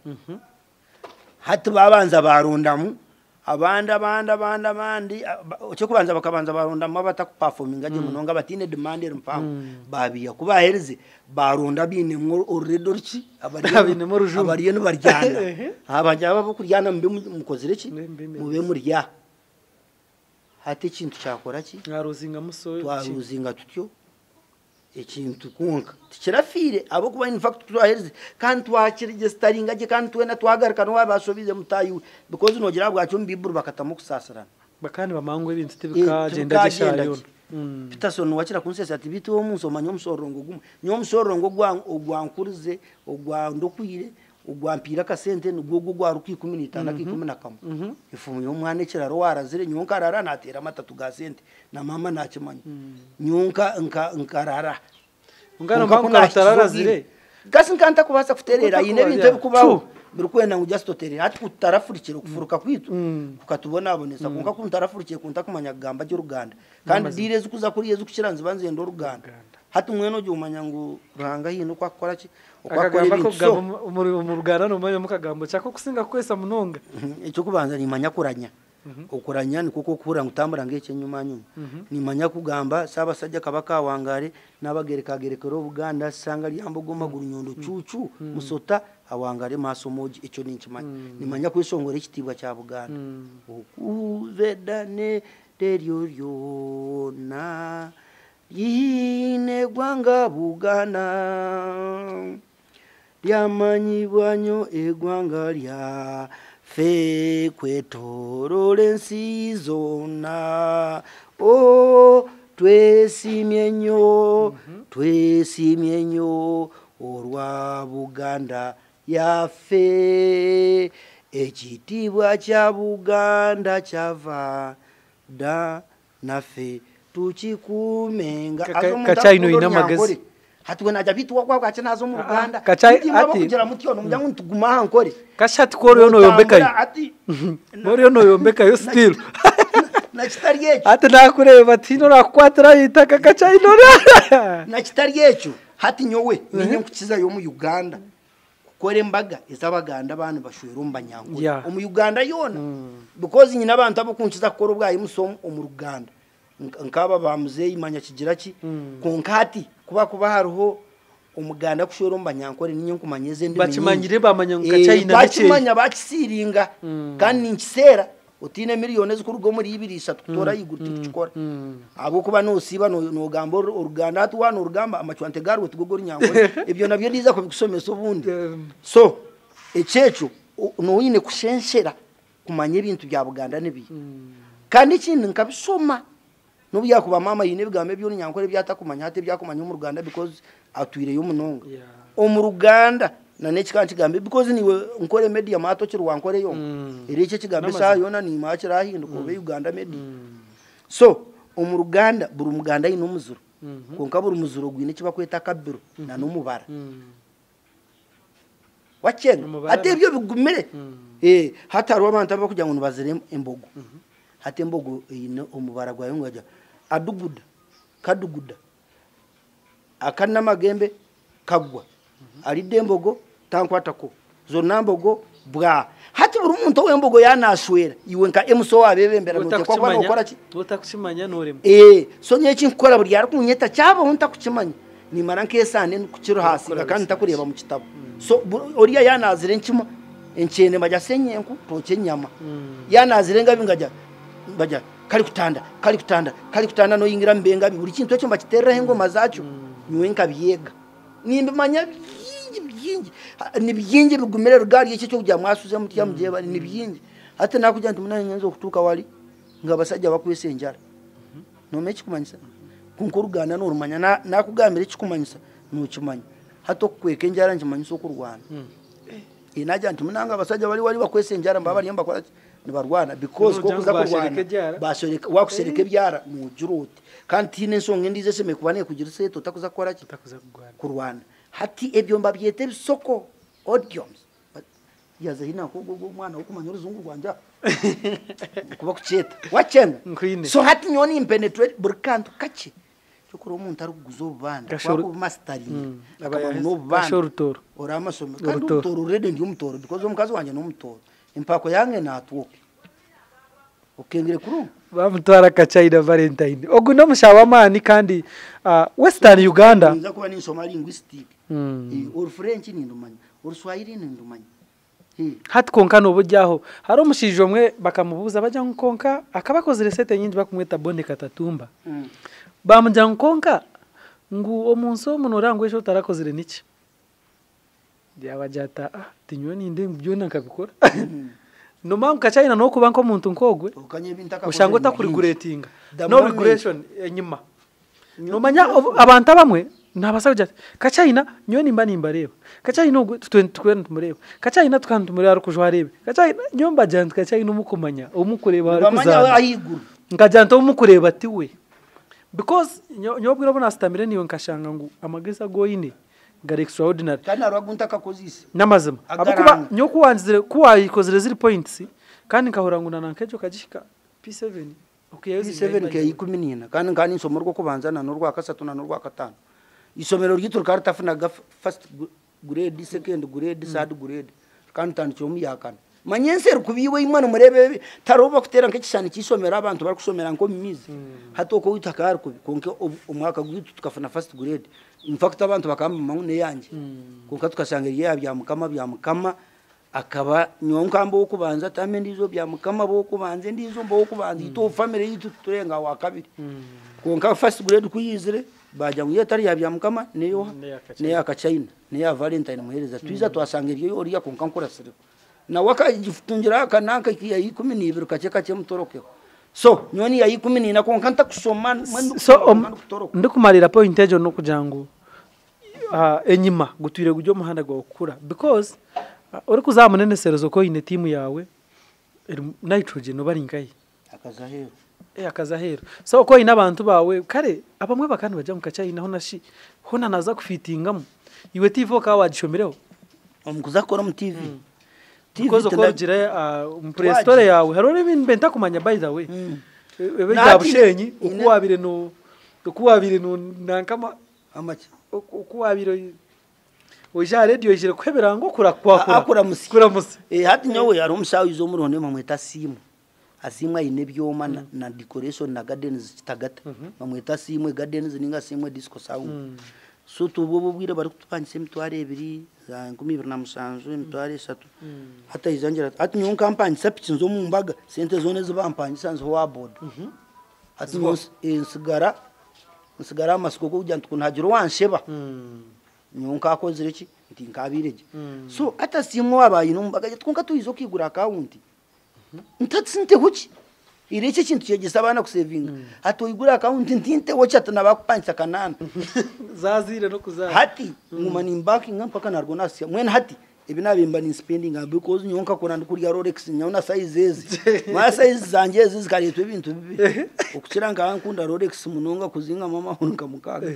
hati babanza barondamu abandi cyo kubanza bakabanza barondamo batakuperforminga je munonga batine demand mpamvu babiya kubahereze baronda bine mu already abariye no baryana abajya babo kuryana mbe mukozereki mube murya hati kintu cyakora ki ngaruzinga musoyo twaruzinga tutyo ekintu kunka tikirafire abo kuba in fact twahereze kandi twakirigestaringa je kandi twena twagarika no wabasobize mutayu because nogira bwacyo mbiburu bakatamu kusasarana bakandi bamangwe ibintu tibikagenda gishayo Peterson wakira kunsese ati bitu wo munso manyo musorongo gumwe nyo musorongo ogwankurize ogwandokwire ogwampira kasente n'ubwo gwaruki 15 ki11 ifumu yo mwane kiraro warazire nyonka rara natera matatu ga sente na mama nakimanya nyonka nkarara ngana mpamvu tararazire gasi nkanta kubasa kuterera yine bintu bikubaho birukwenda ngo just toterera ati kutarafurikira kufuruka kwitu ukatubona abonesa kunka kuntarafurikiye kunta kumanya gamba cy'uruganda kandi direze kuza kuri Yezu kukiranze banze ndo ruganda hati mweno je umanya ngo ranga hino kwakora ki ukwakora ibintu mu ruganda no manya mukagambo cyako kusinga kwesa munonga icyo kubanza ni manya kuranya ukuranya ni kuko kura ngutambura ngeke nyuma ni manya kugamba saba sajja kabaka wangare nabagerekero Buganda sanga lyambogo maguru nyondo cucu musota awangare maso moji ico ni nkimanya ni manya kwishongora ikitibwa cya Buganda ukuvedane deryo na yine gwanga Buganda lyamanyibwanyo egwanga lya fe kwetorole nsizona twesimyenyo orwa Buganda yafe ekitibwa kya Buganda kyava da nafe tukikumenga kachaino ina magezi hatuwe naja bitu wakwa kwacha nazo mu Rwanda ati kugira mutyono mujyangu ntuguma hankore kashati koro yo noyombekayo muri yo noyombekayo still na kitari yecho ati nakureba tino rakwatira yitaka kachaino na kitari yecho hati nyowe ninye kukiza yo mu Uganda kukore mbaga izabaganda abantu bashwera umbanyango mu Uganda yona because nyina abantu abukunkiza kukora ubwayi musomo mu Ruganda nkaba bamuzeyi imanya kigira ki konkati kuba hariho umuganda kushora umbanyankore ninye nkumanyeze ndi bakimanyire bamanyanka China bakimanya bakisiringa kandi nkisera utine miliyoni zikurugo muri 2-3 tutora yiguti kuchikora abo kuba no siba no gambo uruganda atu wana urugamba amachwante garwe tugogora nyankore ibyo nabyo ndiza ko bikusomesa ubundi so echecho no yine kushenshera kumanya ibintu bya Buganda nibi kandi ikindi nkabisoma no byakuba mama yine bigambe byo nyankore byatakumanya hate byakumanya mu Ruganda because atwire yo munonga mu Ruganda na nechikanchi gambe because niwe nkore media mato chiru wankore yo iriche kigambe sa yona ni machira hindu ko be Uganda media so mu Ruganda buri Muganda ino muzuru konka buri muzuru gwine kiba kweta kabiro na no mubara wachenga ate byo bigumire hatari abantu abakujya ngo bazire embogo hate embogo ino umubara gwayo ngajya aduguda kaduguda akana magembe kagwa ari dembogo tankwatako zo nambogo bwa hati buri umuntu wembogo yanashwera iwe nka emso wabebembera no kwa nokora ki utakushimanya noremo so nyeki nkora buri yari kunyeta cyaba untakukimanya ni maranke sane kukiro hasi kandi takureba mu kitabo so oriya yanazire nkimo enkene majya senyenku toke nyama yanazire ngabingajya bajya kali kutanda no yingira mbenga buri kintu cyo mbakiterera ingoma zacu nywe nkabiyega nimbe manya byingi ni byingi bigumere rugari iki cyo kujya mwasuze muti yamugiye bari ni byingi ate nakujya ntumunanye nyenzo kutuka wali ngabasajja bakwesenjara no mechi kumanyisa kunkurugana no rumanya nakugambira iki kumanyisa no kimanya hato kweke njara nkimanyiso ku Rwanda inajya ntumunanga abasajja bali bakwesenjara mbabari yamba kwa ni barwana because ko kuza ku Rwanda bashoreka wakusereke byara mu juruti kandi tine nsonge ndize seme kubane kugira se tutakuza kora ki takuza ku Rwanda hati ebyo mbabyete bisoko audience yaza hina ko umwana ukumanya uruzungu rwanja kuba kuceta wachenga so hati nyoni impenetrate burkanto kachi cyokoro umuntu ari kuguzo banda kwa ku mastering akaba no banda ora amasomo kandi utoro rede ndi umutoro because umukazi wanje no umutoro impako yange natwo ukengere kuru bamutwara China Valentine oguno mushawamani kandi Western Uganda nza kuba ni Somali linguistic or French ni ndumanya or Swahili ni ndumanya hati konka no bujyaho hari umushije umwe bakamubuza bajya nkonka akabakoze resete nyindi bakumweta Bonde Katatumba bamujya nkonka ngo omunsi omuntu orangwesho tarakozire niki byabajata tinywe ninde byo nakabikora no manka China no kuba nko muntu nkogwe ushango takuriguretinga no regulation enyima no manya abantu abamwe nabasabye ka China nyo nimba reba ka China 2020 mureba ka China tukantumure ari kujwarebe ka China nyomba jant ka China umukumanya umukureba ari kuzana ngajanta umukureba ati we because nyobwira bona stamire niwe nkashanga ngo amagesa goyine gari extraordinary kana rwagunta kakozisi namazima abukuba nyoku wanzire kuwayikozire ziri points kandi nkahora nguna nankejo kagishika P7 P7 ke 10 kandi nsomo rwo kubanzana no rwa kasatu na no rwa katanu isomero ryitwa kartafunaga first grade second grade third grade kandi tandicyo mu yakana manyense rukubiwe imwana murebe taroba kutera nk'ikishani kisomera abantu bari kusomera ngo mimizi hatoko witakara konke umwaka gwitu tukafuna first grade in fact abantu bakamba mangune yanje konka tukasangiriye bya mukama akaba nyonkambo wo kubanza tame ndizo bya mukama bo kubanze ndizo mbo kubanza ito family yitu turenga wa kabiri konka first grade kuyizire baja nguyetari ya bya mukama neyo ne China ne ya Valentine muhereza twiza twasangiriye oriya konka nkora sire na waka gifutungira kanaka kiya 12 kache mutoroke so nyoni ya 10 na konka ntakusoma so ndikumarira point ejo no kujangu enyima gutwire gujyo muhanda gwa okura because uri kuzamunene serezo ko ine timu yawe nitrogen obaringaye akazahero so ko ina abantu bawe kare abamwe bakandi baje mu China ho nashi hona naza kufitingamo iwe TV ka wagishomereho omukuzakora mu TV kozo ko gira umprestore yawe harone ibintu benta kumanya by the way ebe jabushenyi ukuwabire no nankama amachi okuwabiro oja radio ijire kwebera ngo kurakwa kuramusi hati nyowe ari umushawe izo murone mamweta simu asimwa ine byoma na decoration na gardens kitagata mamweta simu gardens ninga simu disco sound so tubo bwire bari kutupanyise mitware 2 za 2007 mitware 3 hata izangira hati nyo kampani sapitsi nzo mu mbaga sente zone zibampanyi sanzo wa board hati nsigara amasiko ko kujya ntukunhagira wansheba nyonka akozire ki nti nkabireje so hata simwo abayi numbaga twunka tuyizo kigura account ntatsinte huki ireke kintu cyegisabana ku saving hato igura account ntinte wocha tana bakupantsa kanana zazire no kuzana hati ngumani banking mpaka narwo nasiya mwene hati ibinabimba ni spending because nyonka kuranda kurya Rolex nyona sizes ma sizes zanje zizikaletwe ibintu bibi ukukiranga nkunda Rolex munonga kuzinga mama hunka mukaga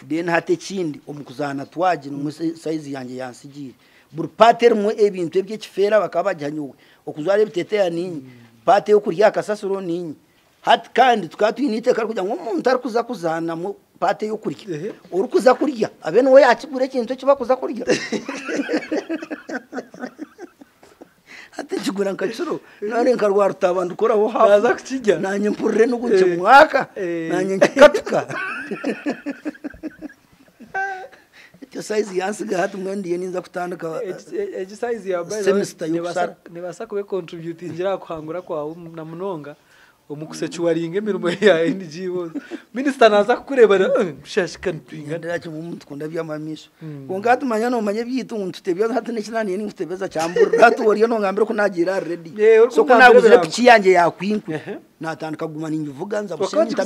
then hate kindi omukuzana twaje no size yanje yansigire bur pater mu ebintu ebye kifera bakabajyanyuwe okuzwara bitete ya ninyi pate yo kurya kasasuro ninyi hati kandi tukatwinite kari kujya ngo umuntu ari kuza kuzana mu pate yo kurya uri kuza kurya abene we yakigure kintu kiba kuza kurya hati kigura nkacuro none nkarwara utabandu koraho haza kukijya nanye mpurre no guce mwaka nanye nkatuka size yansiga hati mwendiye ninza kutandika size ya nebasa kube contribute ngira kwangura kwa na munonga omukusechu waringe mirimo ya NGO minister naza kukurebera shashikana twinga ndiracho mumuntu kunda byamamisho ngati manya no manye byitu ntutebya hati nekinani ni ntutebeza cyambura hati woriyo no ngambere kunagira ready so kunaguzira piki yanjye yakwinku natandika gumana invuga nza businta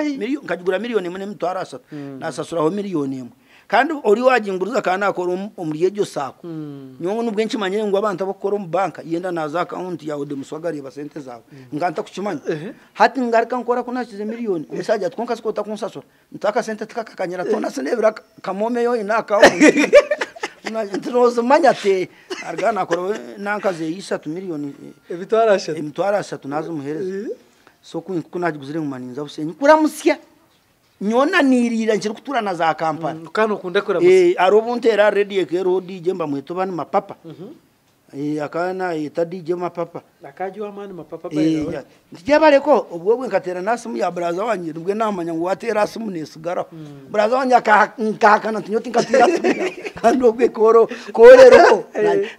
miliyoni nkagura miliyoni imwe n'mitwarasa nasasuraho miliyoni imwe kandi ori wajinguruza kana akora umuriyejo sako nyongo nubwenshi manyene ngo abantu abakora mu banka yenda naza account yawe de muswagari basente zawe nganta kuchimanya hati ngarika nkora kunashize miliyoni umusajja twonka sikota kunsasura ntaka sente tukakanyira tona senebra kamome yo ina account ntrozo manyate argana akora nankaze 3 miliyoni emitwara 3 nazo muhereza so kunajiguzire mu maninza busenyi kuramusya nyona nirira nkiri kuturana za kampani kano kunda kora musi arobuntera ready ekero DJ mba mweto bani mapapa akana eta DJ mapapa nakajwa mani mapapa bayira ndijabaleko obwobwe nkatera nasimu ya braza wanje ndwe namanya ngo watera asimu nesigara braza wanje akakana tinyoti nkatira asimu kando bwe korero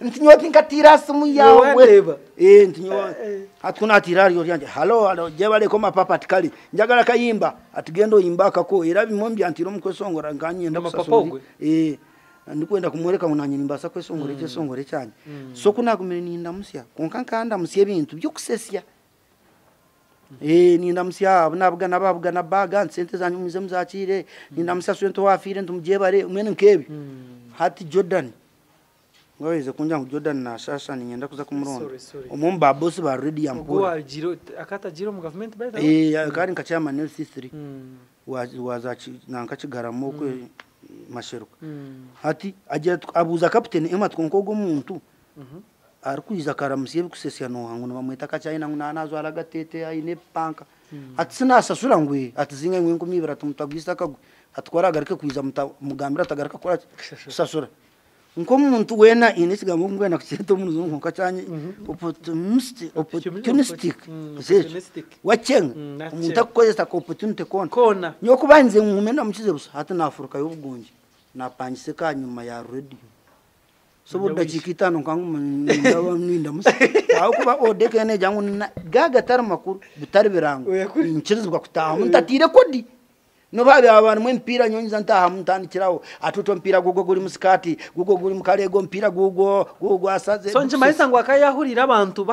ntinyoti nkatira asimu yawe ntinyo atkuna atirario yanje halo jebaleko mapapa atikali njagala kayimba atigendo yimbaka ko era bimombi antiro mukosongora nganyenda kusasura ndikwenda kumureka munanye nimbasa kwesongore cyesongore cyane so kunakumene ninda musya konkankanda musye bintu byo kusesya ninda musya nababwa na baga nsente zanyu muze muzakire ninda musya swento wafire ndumujebare umene nkebi hati Jordan ngaweze kunja ngo Jordan na shasha ninyenda kuza kumuronda umumba boss ba ready yampura ngo jiro akata jiro mu government by kari nkachama N3 wazachi nankachigaramo kwe masheruka hati agira abuza captain ema tkonkogo muntu arikuiza karamusiye kusesya no hangu bamweta kacayina nazo aragatete ayine panka atsina sasura ngwe atizinga ngwe kumibira tumutagwisa kagwe atwara garike kuiza mugambira tagarika kora sasura nko muntu wena inisigambo ngwena kuseto muntu nko kacanye opportunistic wachenga umuntu akoze opportunity kona nyoko banze ngumena mukize busa hata na Afrika y'ubugunji napanyise ka nyuma ya radio so buda jikitano kangu ndabamwinda musa aho kuba odekene jangu gaga tarmakuru butari birango nkirizwa kutaha muntatire kodi no babe abantu mwe mpira nyonyiza ntaha mutandikiraho atuto mpira gugo guri musikati gugo guri mukarego mpira gugo asaze so nje mahisa ngo akayahurira abantu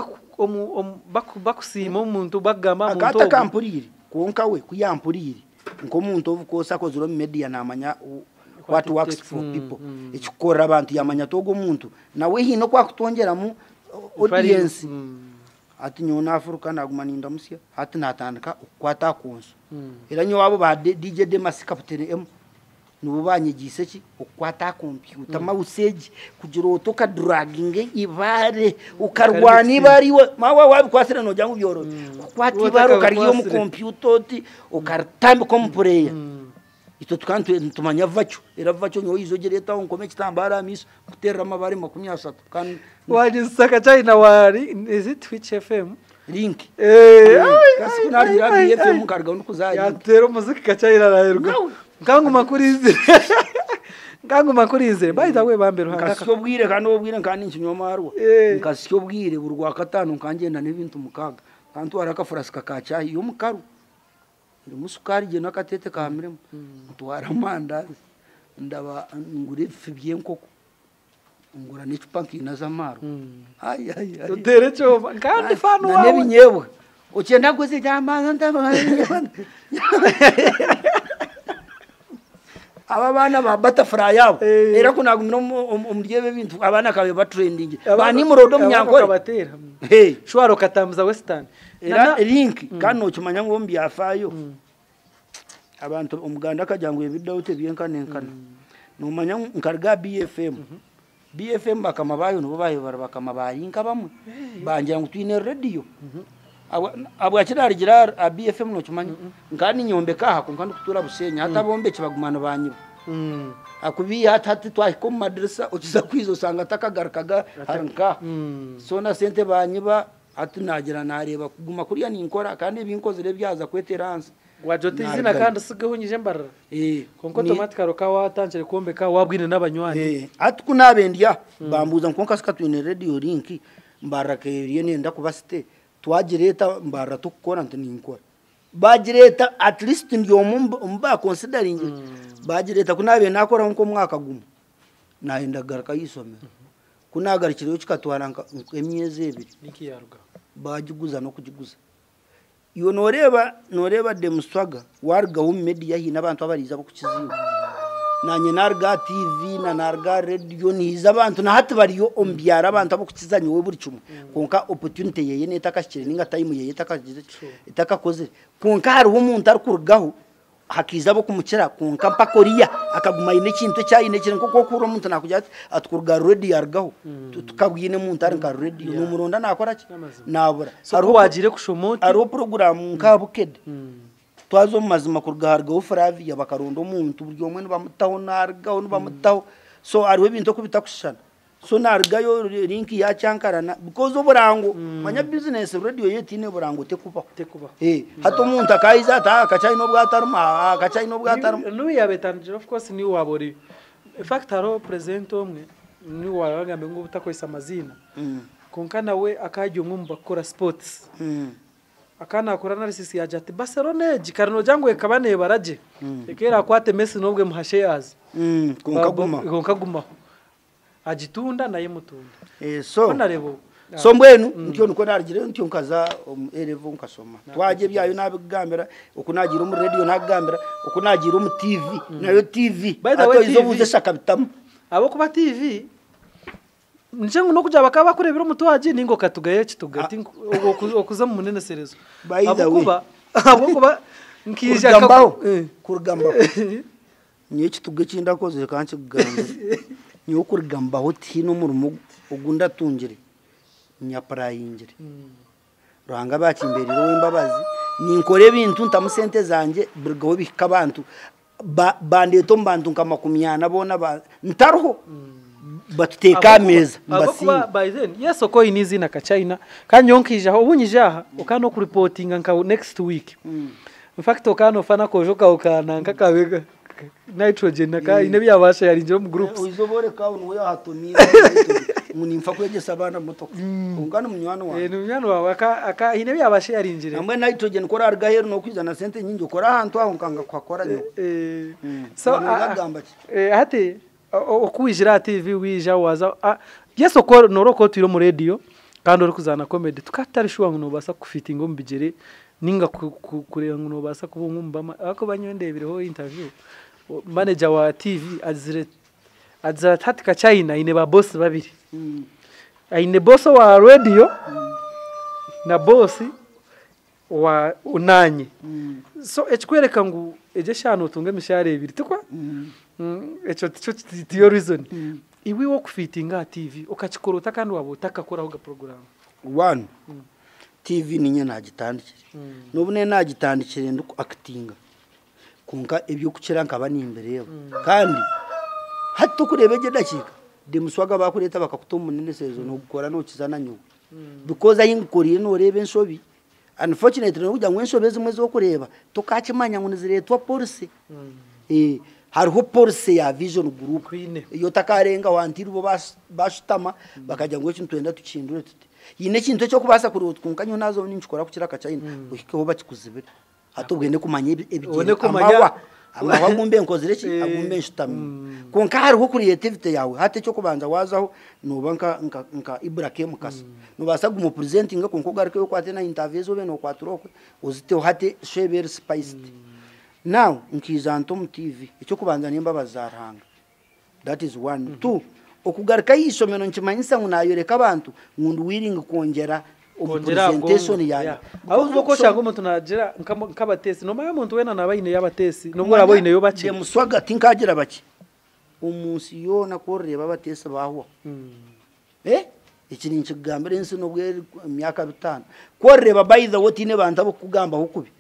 bakusima umuntu bagamba muntu akata kampuriri konka we kuyampuriri nko muntu ovukosa ko zuro media namanya what works for people ikikora abantu yamanya togo muntu nawe hino kwa kutongera mu audience ati nyona Afrika nagumaninda musya hati natandika kwata kunso era nyo wabo ba DJ Demas captain M nubanyigise ki ukwata computer mawuseji kugira otoka dragging ibare ukarwani bariwe mawa wabikwasira no jangu byoro kwati baro kariyo mu computer ti ukartambi kompureya ito tukantu tumanya vacho era vacho nyo izogereta onkome kitambara miso kuterra amabare 23 kan wajisaka China wari is it Twitch FM link kasi kuna rira FM karga unukuzayi yatero muziki ka China rayirwa ngangu makurize by the way bambero hanga kasyo bwire kandi obwire kandi nkinyomarwa kasyo bwire burwa katanu kangenda n'ibintu mukaga kantu arakafurasika kacayi yo mukaru iri musukari je nakatete kamiremo mutwara mandazi ndaba ngure fibye nkoko ngura n'icupa nkinaza maro ay utere cyo kandi fanu wawe nebinyewe ukenda guze cyamaza ndaba aba bana ba butterfly yabo era kunagumira umryebe bintu abana kabe ba trending bani murodo mnyango batera shwaro katamza western era link kano kimanya ngo mbyafayo abantu umuganda kajyango ebidaute byenkanenkana no manya nkarga BFM bakamabayo no babaye barabakamabaye nkabamwe bangira ngo twine radio abo akirari girar a BFM no kimanya ngani nyombe kaha kunkandi kutura busenya hata bombe kibagumana banyiba akubiya hati twahiko mu madrasa ukiza kwizo sanga takagarakaga haranka so na sente banyiba ati nagira nareba kuguma kuriya ninkora kandi binkozere byaza kweteranse wajote izina kandi sigaho nyije mbarara konko automatically kawa tangere kombeka wabwine n'abanywani ati kunabendya bambuza nkonka sikatwine radio link mbaraka yene kubasite twagireta mbara tukora ntininkora bagireta at least ndiyo mumba considering bagireta kunabe nakora nko mwaka gumu nahinda garaka yisomera kunagarikiro kikatwaranka emyeze ebiri niki yaruga bagiguza no kugiguza iyo noreba demuswaga warga wo media hina abantu abariza bokukiziyo nanye narga TV na narga radio niza abantu na hati bariyo ombyara abantu abokukizanye we buri cyumwe konka opportunity yeye netakashire ninga time yeye itakakoze konka hariho umuntu arikurugaho hakiza bo kumukira konka mpakoriya akaguma ine kintu cyayine kire nko kuro umuntu nakujya atukuruga radio yargaho tukabwine umuntu ari nka radio n'umuronda nakora ki nabura hariho wagire kushomota hariho program nkabukede twazo mazima kurgarga ufravi yabakarondo umuntu buryo mwe bamutaho narga no bamutaho so ariwe bintu kubitakushana so narga yo link ya cyankarana because oburango manya business radio yetine burango tekuba hato umuntu akaiza akacayi no bwataruma akacayi no bwataruma no yabetanje of course ni wabori fact haro present omwe ni wagambe ngo butakoisa amazina konkana we akajyo ngumba kora sports akana akora analysis ya jati Barcelona gikarino jango ekabane baraje ekera kwate Messi nobwe muhashe yazi konkaguma agitunda naye mutunda so narebo so mbwenu ntyo nuko narigire ntyo nkaza erevo nkasoma twaje byayo nabigambira ukunagira mu radio nagambira ukunagira mu TV nayo TV ato izo buze shaka bitamu abo kuba TV Njengu no kujya bakaba kurebera umutwaje ningo katugaye kitugati okuza mu munene serezo abo kuba nkija kurugamba niyo kituge kinda koze kanci kugamba niyo kurugamba hoti no murumo ugunda tungire nyaprayingire ranga bakimberiro w'imbabazi ninkore bintu ntamusente zanje burgaho bikabantu bandeto mbantu nkamakumyana bona ntaruho batuteka meza basinga by then yes oko inizi na China kanyonkije aho ubunyijaha ukano ku reportinga nka next week in fact ukano fana kojoka ukananga kabega nitrogen naka ine byabasha yarinjira mu groups uzobore ka unwe hatomira munimfa kwegesa abana muto ungana munywano wawe ni munywano wawe aka ine byabasha yarinjira amwe nitrogen kora argahero no kwizana sente nyingi ukora ahantu aho nkanga kwakora nyo so hati okuwijira TV wija waza yeso ko noroko tiro mu radio kandi uri kuzana comedy tukatari shuwa ngo basa kufitinga mu bigere ninga kureba ngo basa kubumba ako banyondebireho interview manager wa TV azira tatika China ine ba boss babiri ine boss wa radio na boss wa unanye so ekwereka ngo eje shano tunga mishare ibiri tukwa echo tiyo reason iwi wo kufitinga TV ukachikorota kandi wabutaka koraho ga program one TV ninye nagitandikire nubune nagitandikire nduko actinga kunka ibyo kucira nkaba ni imbere yabo kandi hato kurebeje dakika demuswaga bakureta bakakutuma munene sezo no gukora no kizana nyugo because ayinkuriye no rebe nshobi unfortunately no kujya ngwenshobe zimwe zo kureba tukakimanya ngo niziretwa police hariho police ya vision group iyo takarenga wantiri bo bashitama bakajya ngo ikintu twenda tukindure tuti yine kintu cyo kubasa kurutkunkanyo nazo ninchikora kukira kacayina ukikeho bakikuzibira hatubwene kumanya ebigene amawa gumbe nkozireki agumbe nshitami konka hariho creativity yawe hate cyo kubanza wazaho nubanka nka Ibrahim Kasa nubasa gumo presenting konko garike yo kwate na interview zo beno kwaturokwe uzite hate sheber spiced now nkizanto mu TV icyo kubanza nimba bazaranga that is 1 2 okugarika yisomero nkimanyisa ngunayoreka abantu ngundu wiringa kongera presentation yayo ahubwo ko shaka umuntu nagira nkabatesi no mayo umuntu wena nabayine yabatesi no ngora boyine yo bace muswaga tinkagira baki umunsi yo nakoreba abatesi baho iki ni ikigambere nsi no bwe myaka 5 koreba by the what ine banta bo kugamba hukubi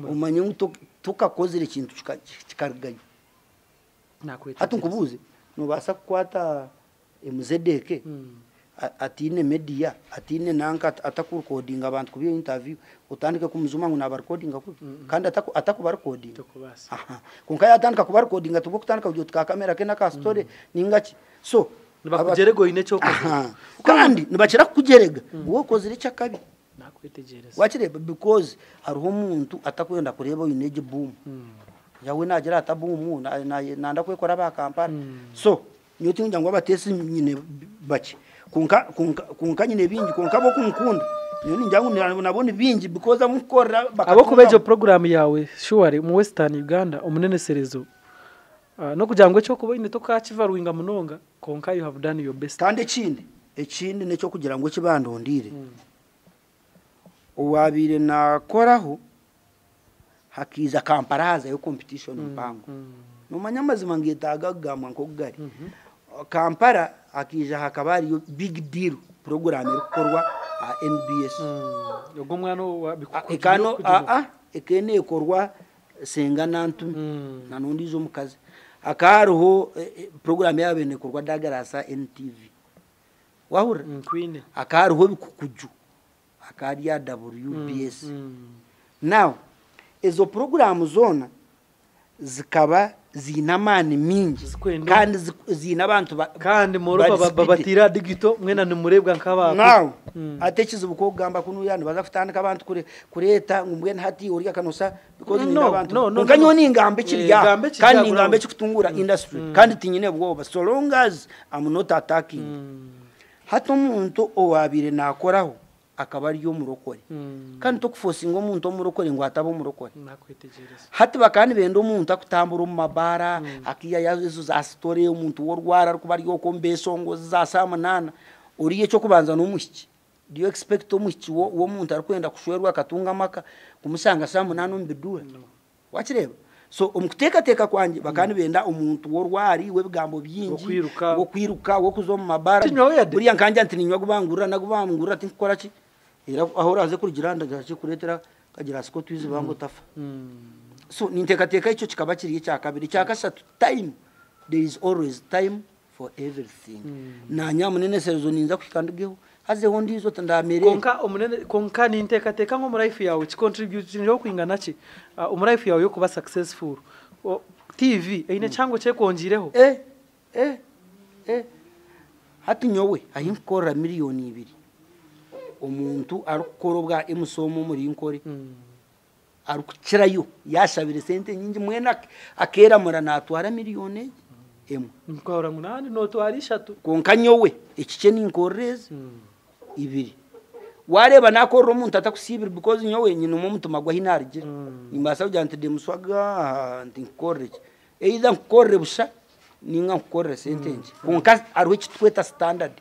umanye tukakozira ikintu kikargayo hatu nkubuze nubasa kwata MZDK atine media atine nanka atakurecording abantu kubiyo interview utandike kumuzuma ngo nabarecording kandi atakubarecording kunka yatandika kubarecording tubo kutandika byo tuka kamera ke naka story ningaki so nibakugerego ine cyo kandi nibakira kugerega uwo kozire cyakabi nakwetegereza wakireba because hariho umuntu atakwenda kureba ineje boom yawe nagira atabumu nanda kwekora ba Kampala so nyoti njya ngo abatesi nyine baki kunka nyine bingi kunka bo kunkunda nyoni njya ngo nabone bingi because amukora abo kubejo program yawe sure mu Western Uganda umunene serezo no kugira ngo cyo kuba ine to kakivaruinga munonga konka you have done your best kandi ekindi necyo kugira ngo kibandondire uwabire nakoraho hakiza Kampala yo competition mpango no manyamazima ngitaga gamwa nkogari Kampala akija hakabari yo big deal program ikorwa NBS yogo mwana ikano ekene ikorwa senga nantu nanundi zo mukazi akaruho program yabene ikorwa dagarasa NTV wahura queen akaruho bikukuju akari ya WBS now ezo program zona zikaba zinamani mingi kandi zina abantu kandi moroba babatira digito mwena nimurebwa nkaba now atekiza ubukogamba kuno yandi bazafutandika abantu kureta ngumwe hati uri kanosa because ni abantu nkanyoni ingambe kirya kandi ingambe kikutungura industry kandi tinyine bwoba so long as I'm not attacking hato umuntu owabire nakoraho akaba ari yo murokore kandi to kufosinga umuntu omurokore ngo atabo murokore nakwetegereza hati bakani bendo umuntu akutambura mu mabara akiya yazo za story umuntu worwara kuba ari yo kombesongo za samanana uriye cyo kubanza no mushiki do you expect umushiki wo muntu arikwenda kushwerwa akatunga maka kumusanga samanana mbidura wakireba so umukuteka kwanje bakani benda umuntu worwari we bigambo byingi wo kwiruka wo kuzoma mabara buriya nkanje antinywa kubangura nagubangura tinkora ki era aho raze kurigiranda gace kuretera kagira siko twizi bango tafa so ninteka icyo kikaba kiriye cya kabiri cya kasatu time there is always time for everything na nyamunene sezo ninza kwikandigeho haze hondi izo tandamere konka umunene konka ninteka nko mu life yawe ki contribution yo kwingana ki mu life yawe yo kuba successful TV ine cyango cye kongireho hati nyowe ahinkora miliyoni 2 umuntu arukorobwa emusomo muri inkore arukirayo yashabire sente nyingi mwena akera mura natwara miliyoni nkora munani no twari 3 konka nyowe ikice ninkoreze 2 wareba nakoro umuntu atakusibira because nyowe nyine umuntu magwa hinarije nimbasa ujante demuswaga ndinkore either nkore busha ninga nkore sente nje konka aruwe kitweta standard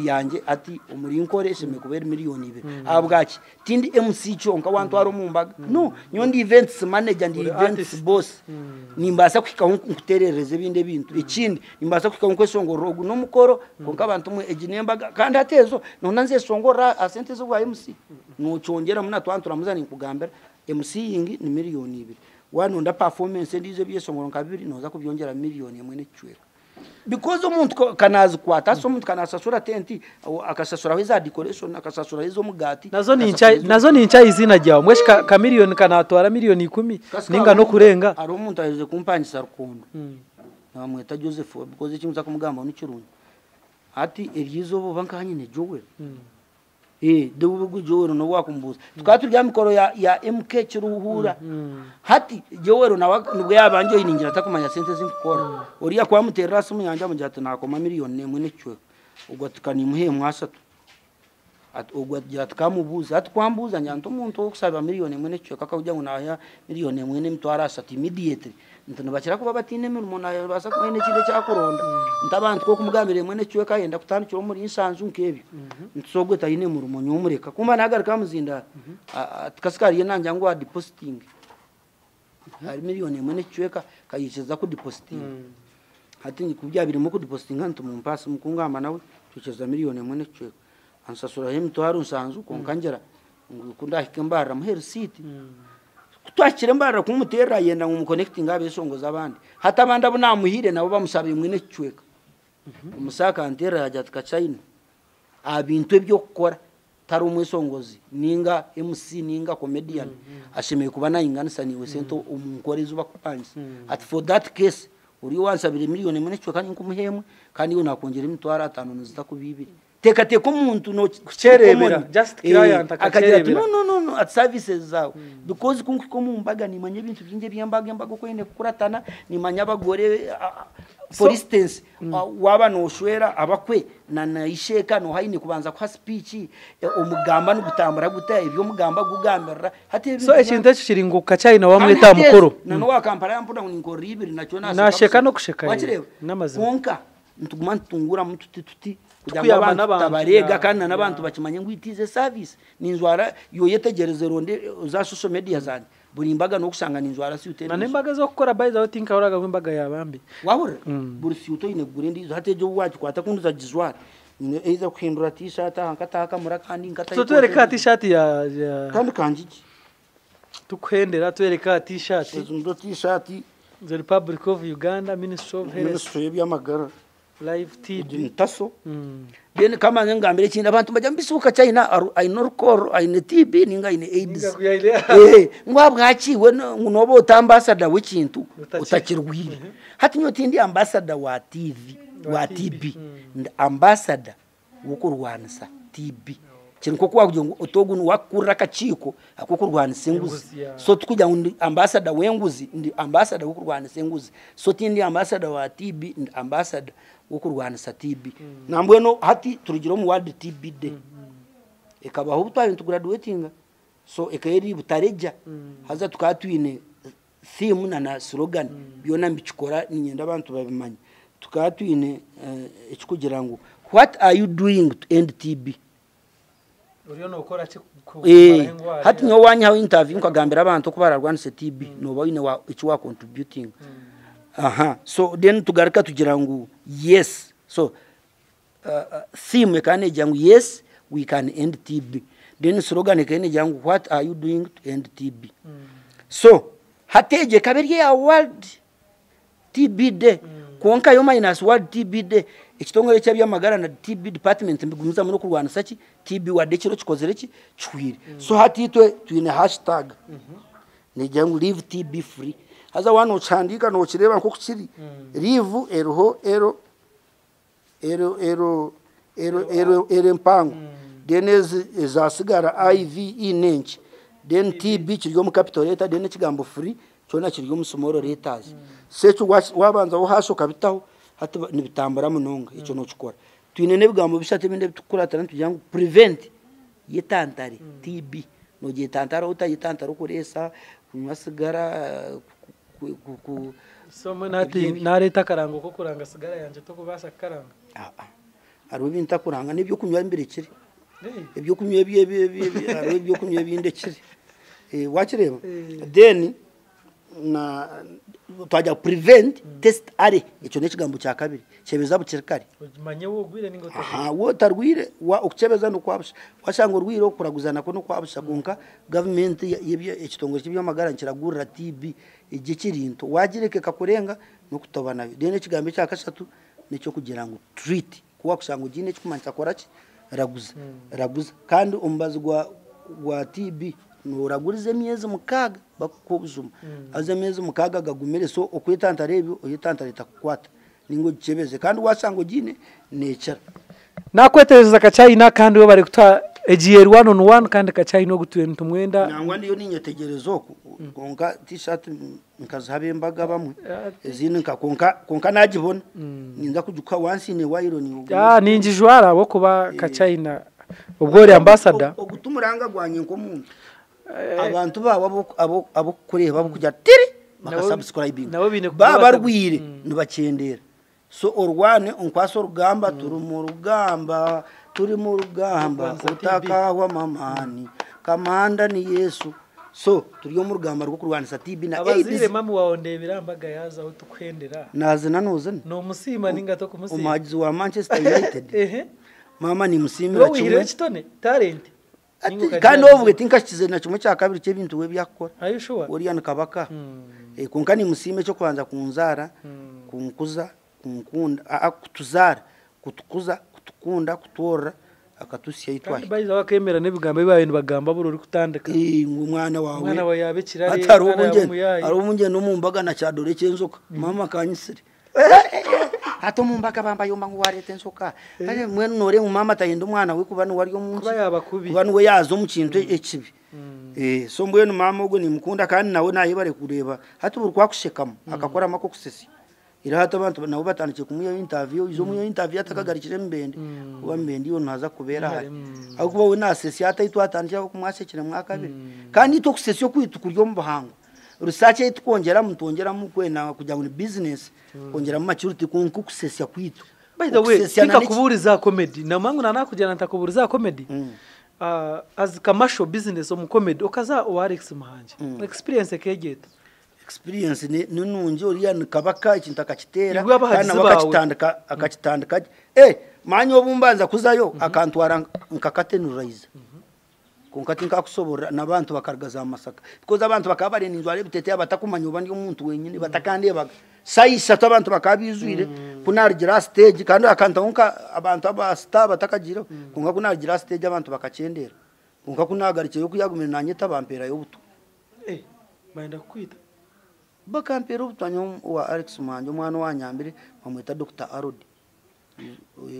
yanje ati umuri nkoreshe me kubera miliyoni 2 abwaki tindi MC chonka wantu waro mumbaga no nyondi events manager ndi events boss nimbasa kwika nkuterereze binde bintu ikindi nimbasa kwika nkwesongo rogu no mukoro konka abantu mu eginembaga kandi atezo nona nze songora asente zo bwa MC no chongera muna twantura muzani kugambera MC yingi ni miliyoni 2 wanonda performance ndizo byesongoro kabiri noza kubyongera miliyoni yemwe n'icwera because umuntu kanazi kwata so umuntu kanasasura tenti akasasura hizo decoration akasasura hizo mugati nazo ni ncha izina ryawe mweshi ka miliyoni kanatwara miliyoni 10 ninga no kurenga ari umuntu aje kumpanyisa rukundo namweta Joseph because ikintu zakumugamba n'ikirunyi ati erizo bo bankanye ne Joel debugu Joel no wakumbuza tukaturya mikoro ya MK kiruhura hati Joel nubwo yabanje yiningira atakumanya sente zinkora uriya kwa muterera sumu yanja mujata nakoma miliyoni nemwe n'icyo ubwo tukanimuhe mwasatu ubwo yatkamubuza atkwambuza nyanto umuntu okusaba miliyoni nemwe n'icyo kakajya ngo naya miliyoni nemwe n'imtwara asati immediately ntano bakira kuba batine umuntu basa kwene kide cyakoronda ntabantu ko kumugambire mwene cyo kayenda kutandikira muri insanzu nkebyo nsogwe tayine mu rumonyo umureka kumba nagarika muzinda atkasikariye nanja ngo depositing hari miliyoni mwene cyo kayisheza ku depositing hati ni kubya birimo ku depositing nto mu mpasi mukungamba nawe tucheza miliyoni mwene cyo ansasura hemto haru nsanzu konkangera ngukunda hikembara muheri city twakire mbara kumutera yenda ngumuconnecting abesongoza abandi hata abandi abo namuhire nabo bamusabiye mwene cweka umusaka antera yajya tukacayina abintu ebyo gukora tari umwesongozi ninga MC ninga comedian ashemeye kuba nayinganisa niwe sento umukorezi ubakupanyisa at for that case uri wansabire miliyoni mwene cweka nkumuhemwe kandi yo nakongera imitwara 5 nzita kubibiri teka umuntu no kucerebera just client akacerebera no at services zawe because kunko mumbaga nimanye ibintu byinje byambaga kwene kuratana nimanya abagore for instance waba no shwera abakwe na isheka no hayine kubanza kwa speech umugamba no gutambara gutaye ibyo mugamba gugambira hati so ekintu kiringuka cyane wamwita mukuru nano wakampara yampunda ngo ribiri nacho nasheka no kusheka namaze konka ntugumantungura mututi kugira tabarega kandi nabantu bakimanye ngo itize service ninzwara yo yetegereze ronde za social media zane buri imbaga no kusanga ninzwara si utene imbaga zo gukora bayiza utinka uraga imbaga yabambi wahura buri si uto ine gurindi hatejo wacu kwata kunduza jizwara eiza kuhindura t-shirt hankataka murakandi nkata so twereka t-shirt ya kandi kanjiki tukwendera twereka t-shirt ndo t-shirt the Republic of Uganda Ministry of Health y'amagara live TB ntaso bene kama ngambere kinda abantu bajya mbisuka China ainorukoro aine TB ninga ine AIDS ngwabwakiwe ngobo utambasada w'ikintu utakirwire hati nyotindi ambassador wa TV wa TB ambassador wokurwanisa TB kinko kwakugira ngo otogu wakura kaciko akokurwanisa enguzi so tukujya ndi ambassador wenguzi ndi ambassador wokurwanisa enguzi so tindi ambassador wa TB ndi ambassador wokurwanisa TB nambweno hati turugiro mu World TB Day ekabaho butwaye tugraduating so ekayeri butareja haza tukatwine theme na slogan byona mbikora ninyenda abantu babimanye tukatwine ekikugira ngo what are you doing to end TB uriyo no ukora hati nyo wanyaho interview nkagambira abantu ko bararwanise TB no bawine wa ikiwa contributing so then tugarika tugira ngo yes so theme kane jangu yes we can end TB then slogan kane jangu what are you doing to end TB so hateje kabiri ya World TB Day konka yo minus World TB Day ekitongore cy'abyamagara na TB department mbigumiza muri kurwana saki TB wade kiro kikozereki chwiri so hatitwe twine hashtag ne jangu live TB free haza wano uchandika no kireba nko kukiri live ero mpango denez ezasigara IV inenchi den TB kiryo mu capital letter den kigambo free cyona kiryo mu small letters secho wabanza wo haso kabitaho hati nibitambara munonga ico no cikora twinene bigambo bishate binde tukuratana tujangu prevent yetantare TB no yetantara utayitantara ukoresa kunyasigara so munati nareta karango ko kuranga sigara yanje to kubasa karanga ari binta kuranga nibyo kunywa imbere kiri ibyo kunywa ari ibyo kunywa binde kiri wakireba then na twajya prevent test are icyo ne kigambo cya kabiri cyebeza bukirikari manye wo gwire ningo aha wo tarwire wa ukicebeza no kwabusha washanga urwiro kuraguzana ko no kwabusha kunka government yebye ikitongo cy'ibyo magara kiragurira TB igikirinto wagireke kakurenga no kutobana dene kigambo cya kasatu nicyo kugira ngo treat kuwa kushanga ugine cyumanza koraki raguza kandi umbazwa gwa TB nuragurize myezi mukaga bakubuzuma aze myezi mukaga gagumere so okwitanta rebyo oyitanta leta kukwata ningo gicebeze kandi wasanga ugine necara nakwetereza kachayina kandi we bari kutwa EGR 1-on-1 kandi kachayina no gutuye ntumwenda nangwa ndiyo ninyetegerezo konka t-shirt nkazabe mbaga bamwe ezini konka najibona ninza kujuka wansi ne wairo ni ninjijwara wo kuba kachayina ubwo ri ambassador ogutumuranga gwanye nko muntu abantu babo abo kureba abo kujya tiri bakasubscribing baba rwire nibakendera so orwane onkwaso rugamba turi mu rugamba utakawa mamani kamanda ni Yesu so turiyo mu rugamba rwo kurwanisa TB na abazire mamu waonde birambaga yaza aho tukwendera nazana nozana no musima ningato kumusima umuhagizi wa Manchester United mama ni musimira kimwe kitone talent kandi ovuge tinkashize na kimwe cya kabiri cy'ebintu we byakora ayo sure Oriana Kabaka kunka ni musime cyo kwanza kunzara kunkuza kunkunda kutuzara kutukuza kutukunda kutora akatusiya yitwaye bayiza bakemera n'ibigamba bibaye bagamba bururi kutandika umwana wawe umwana wawe yabekira ari umungene no mumbaga na cyadore cyenzoka mama kanyisire hato mumbaga bamba yomba ngo warete nsoka bale mwe nore umama tayenda umwana we kubana wari yo munsi kubana we yazo mu kintu ekibi so mbwene mama ubwo ni mukunda kandi nawe naye bare kureba hato burwa kushekamo akakora amako kusesi ira hato abantu nabo batandike kumuyo interview izo muyo interview atakagarikire mbende kuba mbende yo naza kubera hari aho kuba we na sesi atayitwa atandike ko kumwasekire mwakabiri kandi to kusesi yo kwitukuryo mu bahanga research yitukongera mutongera mu kwena kujya muri business kongera mu maturity kunku kusesya kwitu by the way tika kuburiza comedy na mangu nanakujana ntakuburiza comedy as commercial business mu comedy okaza o Alex Muhanje experience kegeta experience nununje Oriana Kabaka ikintu akakitera kana wakakitandika manyo bumbanza kuzayo akantwara nkakatenurize kunkati nkakusobora nabantu bakargaza amasaka because abantu bakabare ninjware bitete abatakumanya ubandi umuntu wenyine batakande baga sayisa abantu bakabizwire kunargira stage kandi akanta unka abantu abasta batakagira kunga kunargira stage abantu bakacendera kunga kunagarike yo kuyagumira nanyeta bampera yo buto baenda kwita bakampera ubutanyo wa Alex Muhanje umwana wa nyambere bamwita Dr. Arodi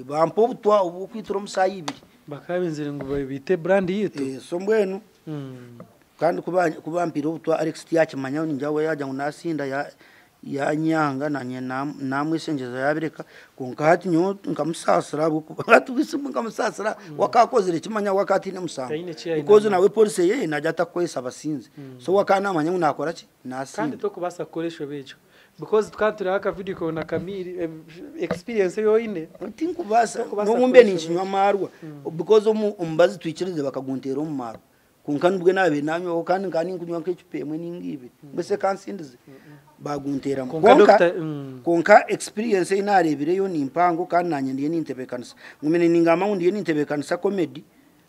bampo butwa ubukwitiro musayibiri bakabinzire ngo bite brand yitu so mbwenu kandi kubampira ubutwa Alex yakimanya njyawe yajya ngo nasinda ya nyanga nanye namwe sengeza yabireka kunka hati nyo nkamusasira batubisimu nkamusasira wakakozere kimanya wakati ne musanga because nawe police ye najya atakwesa abasinze so wakana amanya unakora ki nasinda kandi to kubasa koresho bejo because twatura aka video ko na Kamiri experience yo ine tinkubasa no mumbe ninshinywa marwa because umbazi twikirize bakaguntera mu marwa kunkanubwe nabe namyo kandi ngani nkunywa nk'ecupemwe ningibe mbese kansindize baguntera konka experience inarebire yo nimpango kandi nanye ndiye nintebekanisa ngumene ningama ndiye nintebekanisa comedy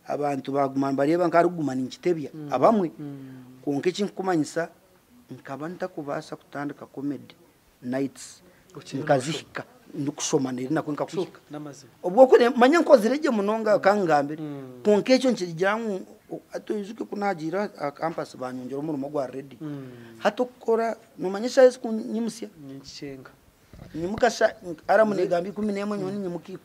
abantu bagumana bareba nkarugumana inkitebya abamwe konke kinkumanyisa nkabanta kubasa kutandika comedy nights nkazihika ndukushomanira nako nkakushika ubwo ko manya nkozirege munonga kangambere konke cyo nkigira atoyizuke kunagira campus banyongera mu rumo gwa ready hatokora numanyisha yesu kunyimusya nyicenga nyimukasha aramunegambi 11 nyoni nyimuki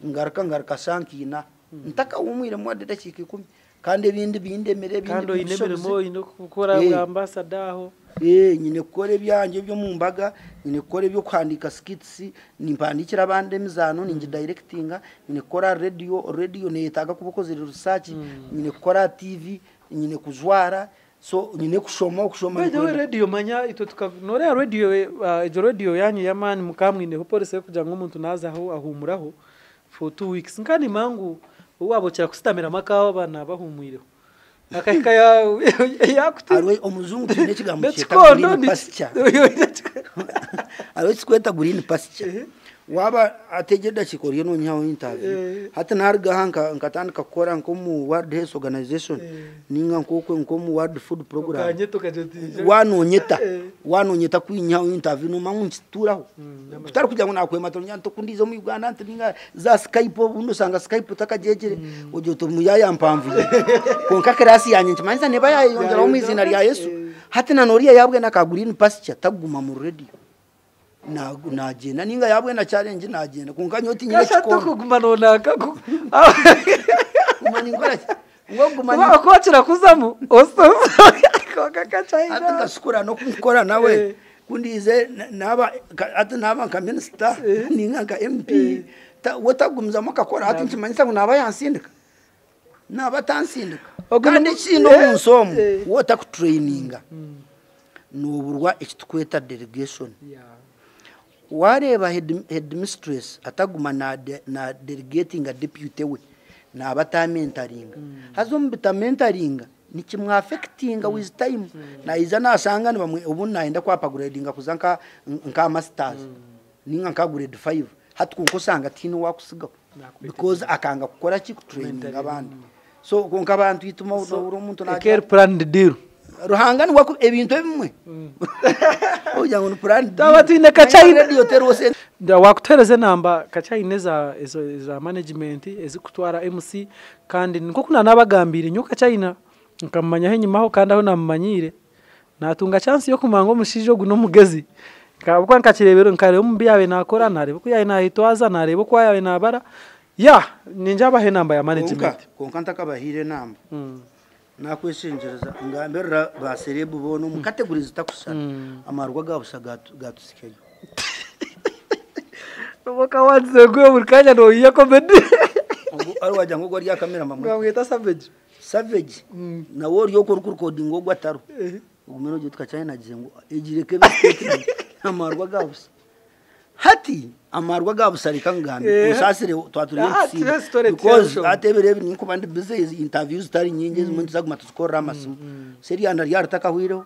10 ngaraka shankina ntaka umwire mu adeda kiki 10 kandi ibindi bindemere kandi inemeremo ino gukora ambassador aho nyine kore byanje byo mu mbaga nyine kore byo kwandika skits nimpandikira abande mizano ningi directinga nyine kora radio netaga kubukoze research nyine kora TV nyine kujwara so nyine kushoma by the way radio manya ito tukanore radio yanyu yamani mukamwine ko police yo kuja nk'umuntu naza aho ahumuraho for 2 weeks nkani mangu wabo cyara kusitamira makaho bana bahumwireho akahika yakute arwe omuzungu tine kigambo cyeta green pasture arwe sikweta green pasture waba ategeda kikoriye no nyawo interview hata narga hanka nkatandika gukora nko mu World Health Organization ninga nko mu World Food Program wanonyeta kwinyawo interview no manchitura tutari kujya ngo nakwema tonyanto kundizo mu Uganda antinga za Skype ubundo sanga Skype takajejere ojo to muyaya mpamvu konka krasi yanye nchimanza neba yayongera mu izina rya Yesu hata nanoriya yabwe nakagurine pasture taguma mu radio nagenda ninga yabwe na challenge nagenda kunkanyoti nyine chiko kuguma nonaka kumani ngora ngo gumani akwatira kuzamu oso kokakachaina atakasukura no kumukora nawe kundize naba ati naba nka minister ninga nka MP wotagumza makakora ati nchimanyisa kunaba yansindika naba tansindika kandi kino munsomo wotakutraininga nuburwa ekitukweta delegation wareba headmistress ataguma na delegating a deputy we na abata mentoring hazombita mentoring nikimwa affecting with time na izana asanga bamwe ubu naenda kwa upgrading kuzanka nka masters ninga nka grade 5 hatukunko sanga tino wakusiga because akanga gukora kiku training abandi so konka abantu ituma umuntu na care plan de deal ruhangani wako ebintu bimwe oja ngo plan tabatine kachaine dio terose nda wakutereze namba kachaine za management ezikutwara MC kandi nko kuna nabagambira nyo kachaina nkamanya henyimaho kandi aho namanyire natunga chance yo kumango mushijo guno mugezi kabukwa nkakirebero nkareba mu biyawe nakora nareba ko yaye nahitwaza nareba ko yawe nabara ya ninjaba he namba ya management konka ntakabahire namba nakweshengereza ngambera baserebu bono mu categories zitakusana amarwa gabusa gatusikeye boka wanze gwe burkanya no iya comedy ari wajya ngo gwa kamera mama ngwita savage na wori yo recording ngo gwataro umeno gitwa cyane nagize ngo egireke bisteke amarwa gabusa hati amarwa gabusa rikangambe usasire twaturiye because atebere ninko bandi business interviews tari nyinge zimuntu zaguma tuskora amasu seri anda yartaka hwiro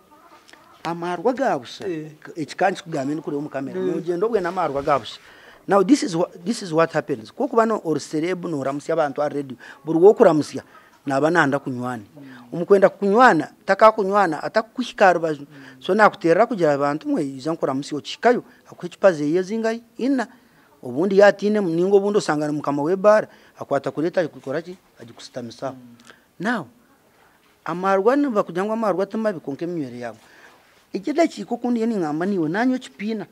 amarwa gabusa ekikanchi kugamene kuri mu kamera mugendo bwe namarwa gabusa now this is what happens koko bano or celeb no ramusya abantu a radio burwo kuramusya nabananda kunywana umukwenda kunywana taka kunywana atakuhikara bazo so nakuterera kugira abantu mwe izankora musyo chikayo akwechipaze yezingai ina ubundi yatine ningo bundo sangana mukama webara akwata kureta kukora ki agikustamisa now amarwa niba kujangwa amarwa tamabi konke myere yabo ikida kiko kundi ni ngamba niwe nanyo chipina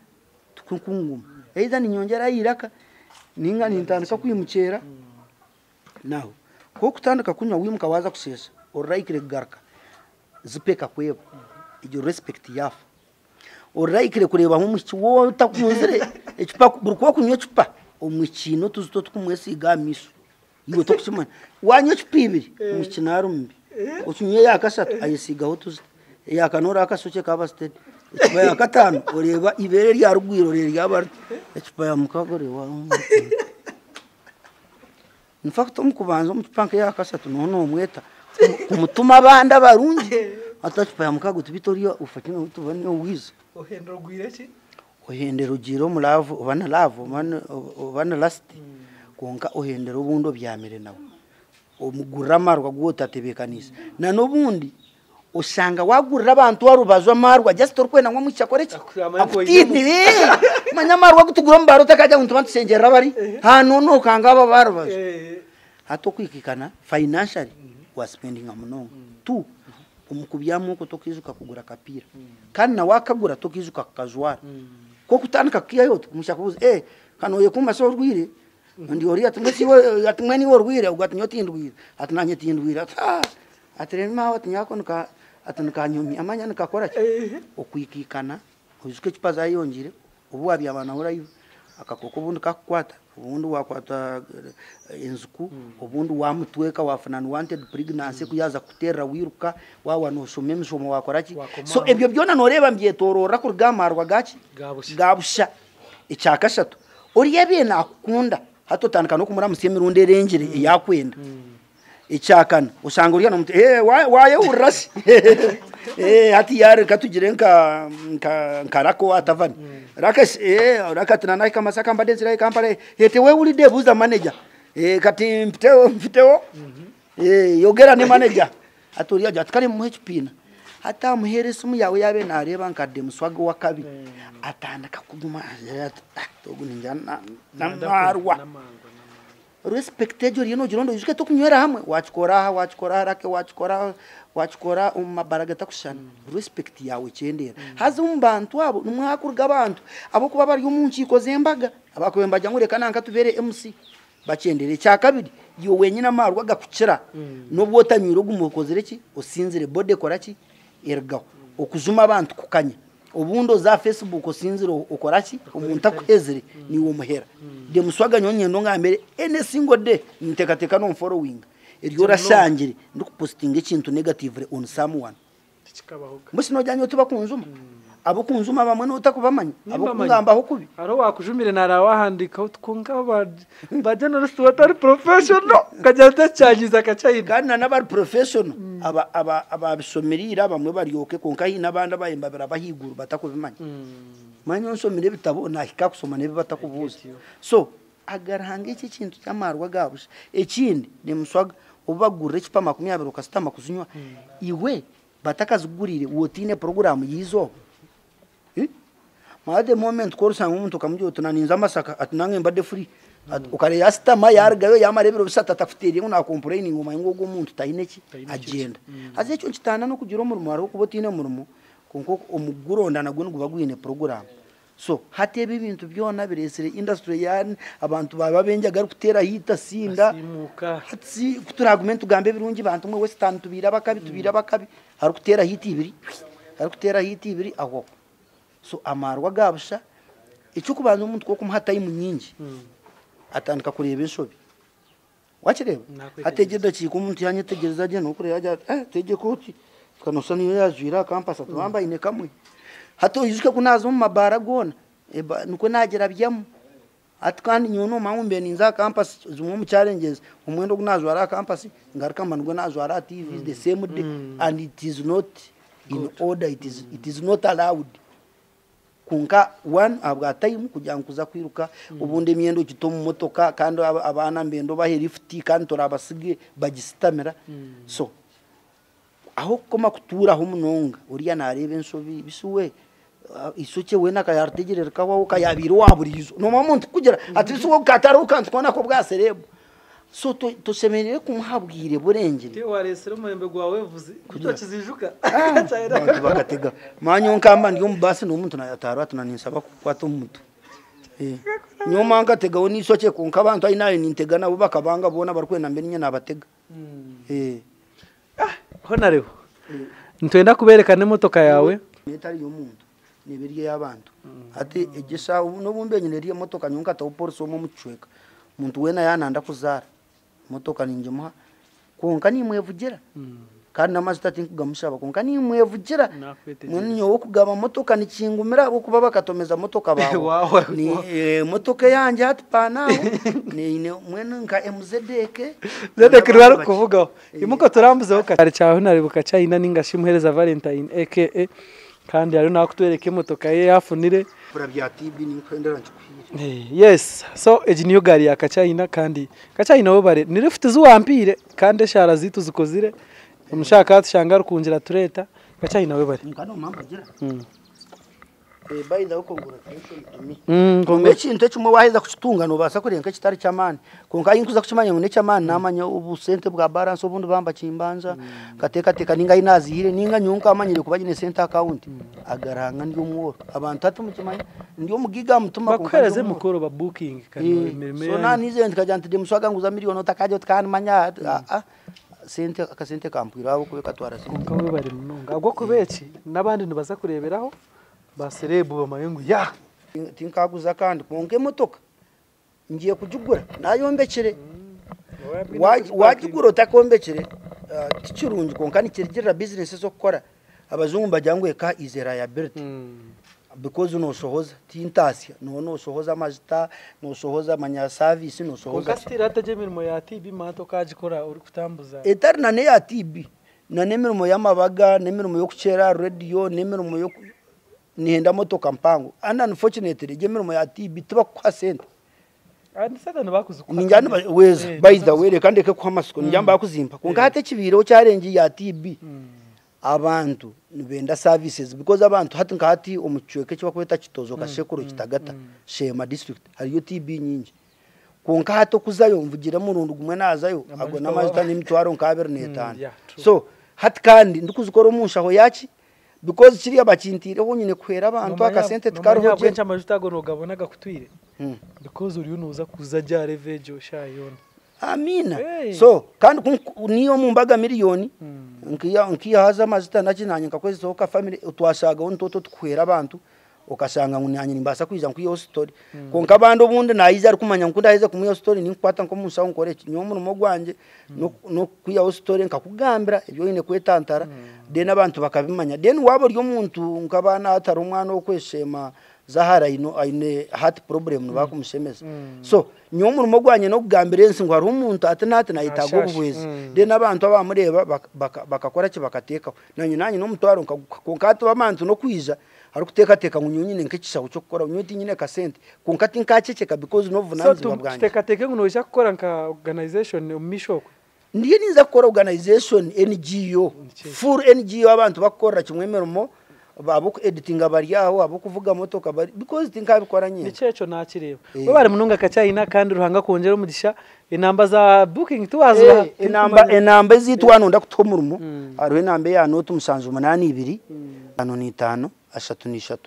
tukunkunguma eiza ni nyongera yiraka ninga nintandika kwimuchera now ko kutandika kunywa wimuka waza kusesa oraikire garka zipeka kwebo ijo respect yafa oraikire kureba nk'umuki wo takunzire ekipa burko kunywa kipa omukino tuzuto tukumwesiga miso yiwe tokishimana wanyo kipibiri umukinaro mbi ukinye yakasatu ayisigaho tuzi yakanora akasoke kaba state ekipa yakatano oreba ibere rya rugwiro ryaba ekipa ya mukagore wa in fact umukubanza umupanke yakasatu nono umweta kumutuma abanda barungi atachipa ya mukago tubitorio ufatine utubane uwize ohendero gwireki ohendero giro mulavu obana lavo obana last konka ohendero bundo byamire nawo omugurra marwa gwotatebekanisa na nobundi usanga wagurira abantu warubazo amarwa just torkwena nko mucyakoreki akutini manyamarwa gutugura mbaro takajya muntu bantusengera bari hano kanga aba barubazo hato kwikikana financially was spending amuno tu umukubyamo ko tokizuka kugura kapira kandi na wakagura tokizuka kazwara ko kutandika kiyayo mushakubuza kanoye kumaso rwire ndi ori atumesiwe atumeni worwire ugatnyoti ndwire atunanye tindwire atrema watnyako nuka atunkanyomi amanya nikakora okwikikana uzuke kipaza yongire ubu wabyabana urayo akakoko bundi kakwata ubundi wakwata enzuku ubundi wamutweka wafanana wanted pregnancy kuyaza kutera wiruka wawa no some misomo wakoraki so ebyo byona noreba mbyetorora ku rgamarwa gachi gabusha icyakashatu uri yebye nakunda hato tandika no kumura musye mirunde rengire yakwenda icyakana usanga uriya n'umuti waye urasi hati yare katugire nkarako atavani rakes rakatina naika masaka mbadenzi rai kampare hete we uri de buza manager kati mfiteo yogera ni manager aturiya jatkari mu HP hata muherese mu yawe yabe nareba nkade muswago wa kabi atandaka kuguma togu ninjana namarwa respectejo rino jirondo yuke to kunywera hamwe wachikora harake wachikora umabaraga takushana respect yawe cyendera hazi umbantu abo numwakurga abantu abo kuba bari umunsi kozembaga abakwembaga ngureka nanka tubere MC bacyendere cya kabiri yo wenyina marwa gakukira nubwo otanyiro gumukozere ki osinzire bode koraki ergaho okuzuma abantu kukanya ubundo za Facebook osinzire okoraki umuntu akwezere ni wo muhera de muswaga nyonyendo ngambere ene single day ntekateka no following iryo rashangire ndikupostinga ikintu negative on someone musi no janyo tuba kunzuma abo kunzuma bamwe no utakubamanya abo kungamba aho kubi aro wakujumire nara wahandika utkunga ba journalist watari professional kajata cyagiza kacayida kandi n'abari professional aba bisomerira bamwe baryoke konka hina banda bayembabira bahiguru batakubimanya manyo nsomire bitabo nahika kusoma nebe batakubuza so agarahanga iki kintu cyamarwa gabusha ekindi ni muswaga ubagurire kipa 20 ukasitama kuzinywa iwe batakazugurire wotine program yizo Made moment ko rusanga umuntu kamujyo tunaninza amasaka atunange mbade free ukare yastama yargayo yamarebero bisata tafutiri una complaining ngoma ngogo umuntu tayineki agenda aze cyo kitana no kugira umurimo wari kubotine umurimo konko umuguronda nago ngubagwine program so hatebe ibintu byona biresere industry yani abantu baba benjaga gutera hita sinda hatsi kutura argument ugambe birungi bantu mwe western tubira bakabi hari kutera hiti ibiri aho so amarwa gabusha icyo kubanza umuntu ko kumuhata yimunyingi atandika kureba inshobi wakireba ategeda kiko umuntu yanyetegereza je no kureba tege koti kanosa niyo yazwira campus atubamba ine kamwe hato yizike kunaza mu mabara gona nuko nagera byamo atkandi nyono mamumbe ninza campus zumwe mu challenges umwendo kunazo ara campus ngaruka mango nazo ara TV the same day and it is not in order, it is not allowed kunka one abwa time kujya kuza kwiruka ubundi myendo kitomu motoka kandi abana mbendo baherifti kandi torabasige bagistamera so aho koma kutura ho munonga uriya narebe nsobi bisuwe isuke we nakayartegerera kawo kayabiro waburizo no mamuntu kugira ati suko kataruka ntwana ko bwaserebo so to semenere kumuhabwire burengere te waresero mwembe gwawe vuze kuto kizijuka bakatega manyo nkamba ndiyo mubasi no muntu nayatarwa tunanisaba kwato mutu nyoma ngatega woni isoke kunka abantu ari nayo nintega nabo bakabanga bona barkwena mbenye nabatega honareho ntwenda kuberekana imotoka yawe metari y'umuntu nibiriye y'abantu ati egesa no bumbenye neriye motoka nyunka ta uporiso mu mucweka muntu wena yananda kuzara motoka ninjuma konka ni mwevugira kandi namazita tinkugamushaba konka ni mwevugira munyo wo kugaba motoka ni kingumira bo kuba bakatomeza motoka bawe ni motoka yanje hatpana ni mwene nka MZDK rwari kuvugaho imuko turambuzeho kare cyaho naribuka cyayina ningashimuhereza Valentine aka kandi ari nakutwereka imotoka ye yafunire bya TB ni kwendera yes so eji niyo gari ya Kachayina kandi Kachayina bo bare ni rifite zuwampire kandi shara zitu zikozire umushaka tushanga kunjira tureta Kachayina we bare ngano mamba gira bayida uko ngura tension kongo kintu cyumwe waheza kutunga no basa kurenka kitari cyamani konka yinkuza kuchimanya ngone cyamani namanya ubusente bwa balance ubundi bamba chimbanza kateka ninga inazihire ninga nyunka amanyire kubagine center account agaranga ndi umworo abantu atatu mukimanya ndi umugiga mutuma bakwereze mukoro ba booking kandi mirime so nani zenti kajante de muswaga nguza miliyoni utakaje utkana manya sente akasente kampira abo kubeka twarase konka we bari munonga agwo kubeki nabandi ntibaza kureberaho baserebu bamayengu ya tinkaguza kandi konke motoka ngiye kujugura nayombekere wajugura utakombekere tikirungi konka nikirgira business zo gukora abazungu bajyangwe ka izera ya Berti because noshohoza tintasya noshohoza amajita noshohoza amanya service noshohoza ukastira ataje mirimo ya TB mato kajikora uri kutambuza etari na ne ya TB na nemirimo y'amabaga nemirimo yo kuchera radio nemirimo yo nihenda motoka mpango and unfortunately je mirimo ya TB tuba kwa sente andisada nabakuzuka ninjani weza by the way kandi ke kwa masiko njamba bakuzimpa kungate kibiro cyarengi ya TB abantu nibenda services because abantu hati ngati umucweke cyo bakweta kitozo kashekuru kitagata Shema district hariyo TB nyingi konka hato kuzayo mvugira mu rundu gumwe nazayo ago namazita n'imitwaro nkabere netana so hati kandi ndikuzikora umushaho yaki because kiriya bakintire honyine kwera abantu akasente tukaroho je amajuta go nogabonaga kutwire because uri unuza kuza jya revejo shayona amina so kandi niyo mu mbaga miliyoni nkiya haza amazita nakinanye kakwezi soka family utwashaga ontoto tukwera abantu ukashanga ngunyanye nimbasa kwiza nkiyo story konka bando bundi nayiza ari kumanya nkunda heza kumuyo story ninkwata nko musaho nkore nyo mu gwanje no kwiya story nkakugambira ibyo yine kwetantara de nabantu bakabimanya den wabo ryo muntu nkabana atari umwana wo kweshema zahara ino aine heart problem bakumushemeza so nyo mu gwanye no kugambira ensi ngo ari umuntu atanate nayitago bubwezi de nabantu abamureba bakakora ki bakateka nanye no mutwaro konkato bamantu no kwiza ari kuteka ngunyunyine nk'ikishaho cyo gukora unyuti nyine ka sente kunkati nkaceceka because no vunanzi babwanje teka nguno ushaka gukora nka organization umishoko ndiye niza gukora organization NGO full NGO abantu bakora kimwemeramo babuku editing abari yaho abukuvuga motoka bari because tinkabikora nyine nicecho nakireba we bari mununga kacayina kandi ruhanga kongera umugisha inamba za booking tuwaza inamba zitwano ndakutomurumo ariwe nambe ya note umusanzu 82 5 5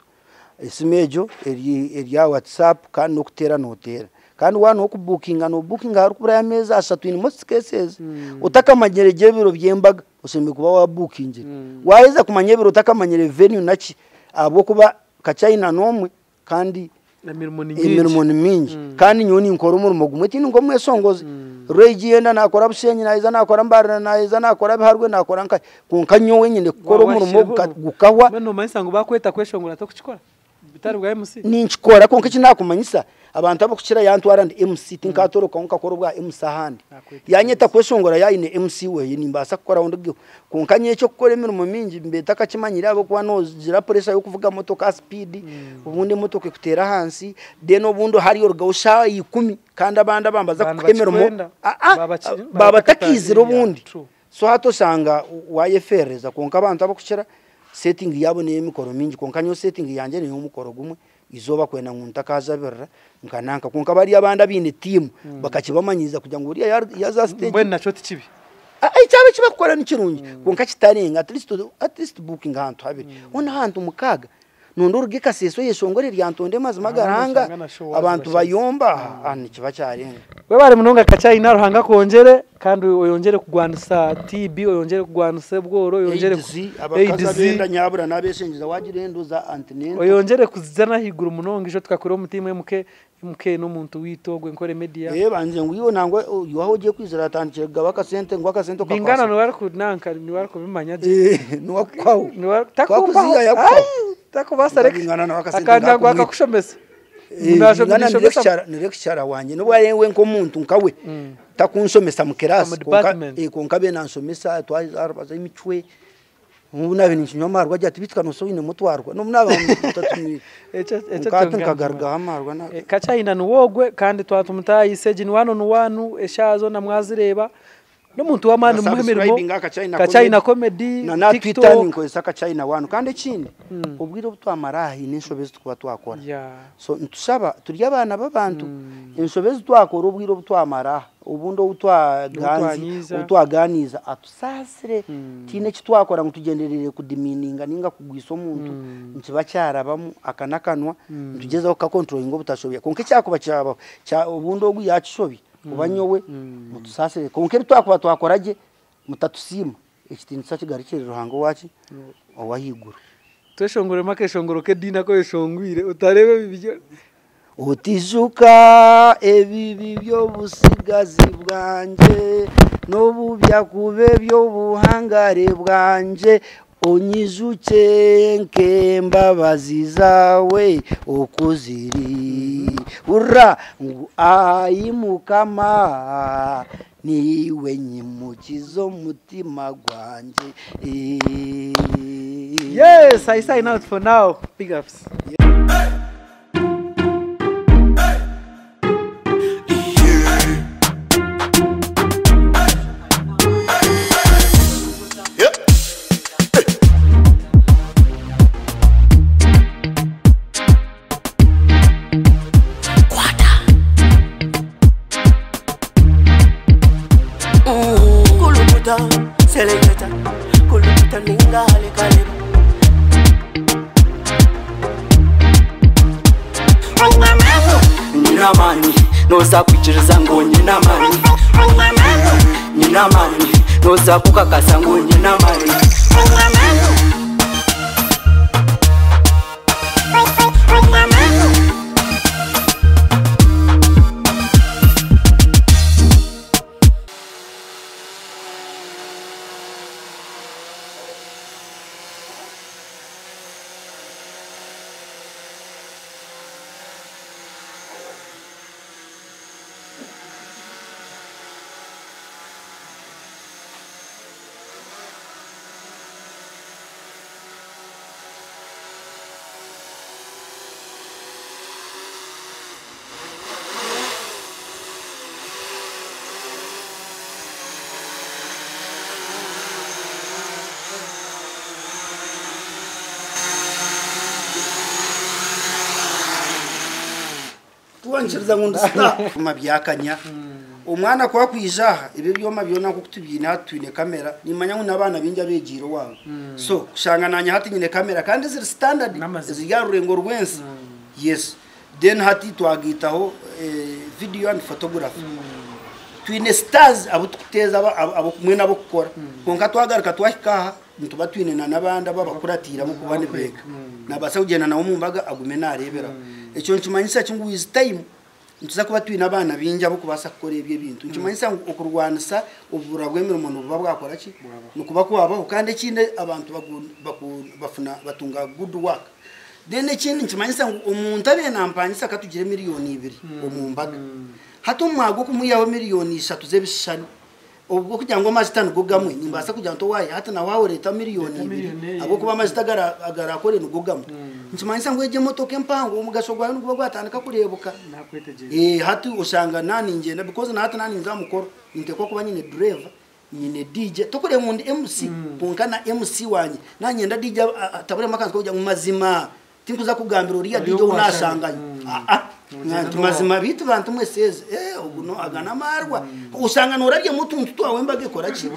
isimejo eri WhatsApp kandi nokutera notera kandi wano okubookinga no booking hari kubura ya meza 3 in most cases utakamanyerege biro byembaga useme kuba wa booking waheza kumanya biro utakamanyere venue naki abo kuba kacayina nomwe kandi imirimo ni mingi kandi nyoni nkora umurimo gumwe tini ngo mwesongoze reji yenda nakora busenyi naiza nakora mbarana naiza nakora biharwe nakora nka kunkanyo wenyine gukora umurimo gukahwa bano mayisango bakweta kweshongora to kuchikora bitari bwa MC ninchikora konka kinakumanyisa abantu abakukira yantwara ndi MC tinkatoro konka kora bwa MC handi yanyeta kweshongora yaine MC we nimbasa gukora undi kunkanye cyo gukora imirimo mingi mbeta kakimanyira abo kwa nozira pressure yo kuvuga motoka speed ubundi motoka kutera hansi deno bundo hari orgausha 10 kandi abanda bambaza kwemeramo baba takiziro bundi so hato sanga wayefereza konka abantu abakukira setting yabo ne mikoro mingi konkanyo setting yanje ne umukoro gumwe izoba kwena nkunta kazabera nkananka konka bari abanda bine team bakakibamanyiza kugira ngo uriya yaza stage mbwe nacho tikibi cyabe kibakora n'ikirungi konka kitarenga at least booking hantu habiri ona hantu mukaga nondoruge kaseso yeshongore ryantonde mazi magaranga abantu bayomba ani kiba cyarenga we bari mununga kacayina ruhanga kongere kandi oyongere kugwanisa TB oyongere kugwanisa bworo oyongere abakazabenda nyabura nabeshengiza wagirendo za antinene oyongere kuzana higuru munonga ijo twakora umutima muke no muntu witogwe nkore media banje ngo nangwe yuho ugiye kwizera atandikira gabaka sente ngo akasente kakwa bingana no bari kunanka ni bari kubimanya no kwawo ni bari takuziya yakwa takubasareka akanda ngo akakushomesa nirekishara wanje no warewe nko muntu nkawe takunshomesa mukerasi konka be nansomesa twazarbaza imicwe ubuna bintu kinyomarwa ajya tibitwa no so ine mutwarwa no munaba mutatu ukati nkagarga hamarwa na kacayina nuwogwe kandi twatumutayi sejini wanu eshazo na mwazireba no muntu wamani muhemirimo kacayina comedy na Twitter ninko saka China wanu kandi kindi ubwiro butwamarahi n'inshobezi tukwa twakora so ntusaba turi abana babantu inshobezi twakora ubwiro butwamaraha ubundo utwaganiza atusasire tine kitwakora ngo tugenderere kudimininga ninga kugwisa umuntu nkiba cyarabamo akanakanwa tugezaho ka controlling ngo butashobiye konke cyakuba cyaba ubundo gwi yacishobi ubanyowe mutusasire konke twakuba twakoraje mutatusima ikitinisa kigarikira ruhango waci owahiguru tweshongore makeshongoro ke dina ko yeshongwire utarebe bibyo utijuka ebibi byo busigazi bwanje no bubya kube byo buhangare bwanje onyizuke nkembabazi zawe okuziri ura ngu ayimukama niwe nyimukizo mutima gwanje. Yes, I sign out for now. Big ups. Selecta, kuluta ningale kale. Nina mani, noza kuchiriza ngo nina mani. Nina mani, noza kukakasa ngo nina mani. Tuwanchiriza ngo ndasta mabyakanya umwana kwa kwijaha ibe byoma byona ko kutubyina hatwine kamera nimanya ngo nabana binja begiro wabo so kushanga nanya hati nyine kamera kandi ziri standard ziya rurengo rwensi yes then hati twagitaho video and photography twine stars abo tukuteza abo kumwe nabo gukora konka twagaruka twahikaha ntuba twine nabanda babakuratira mu kubane bega nabasa kugenda nawo mumbaga agume narebera icyo ncumanyisa cyungu is time ntuza kuba twina abana binja bo kubasa gukora ibyo bintu ncumanyisa ukurwanisa uburagwemera umuntu buba bwakora ki nukuba ko abaho kandi kinde abantu bafuna batunga good work then ikindi ncumanyisa umuntu abe nampanyisa katugire miliyoni 2 umumbaga hato mwago kumuyaho miliyoni 3 zebishani ubwo kugira ngo amazitano gogamwe nimbasa kugira ngo waye hata na wawe leta miliyoni 2 abo kuba amazitagara agara nugogamwe ncimanyisa ngo eje motoke mpango umugashogwa n'uko gwatandika kurebuka hati usanga nani ngenda because na hata nani nzamukoro niteko kuba nyine driver nyine DJ tokore mundi MC ponkana MC wanye nanyenda DJ tabure makanzi ko kujya mu mazima tinkuza kugambira uriya DJ unasanganye mazima bitu bantu mweseze uguno agana marwa usanga norabye mutuntu twawe mbage kora ki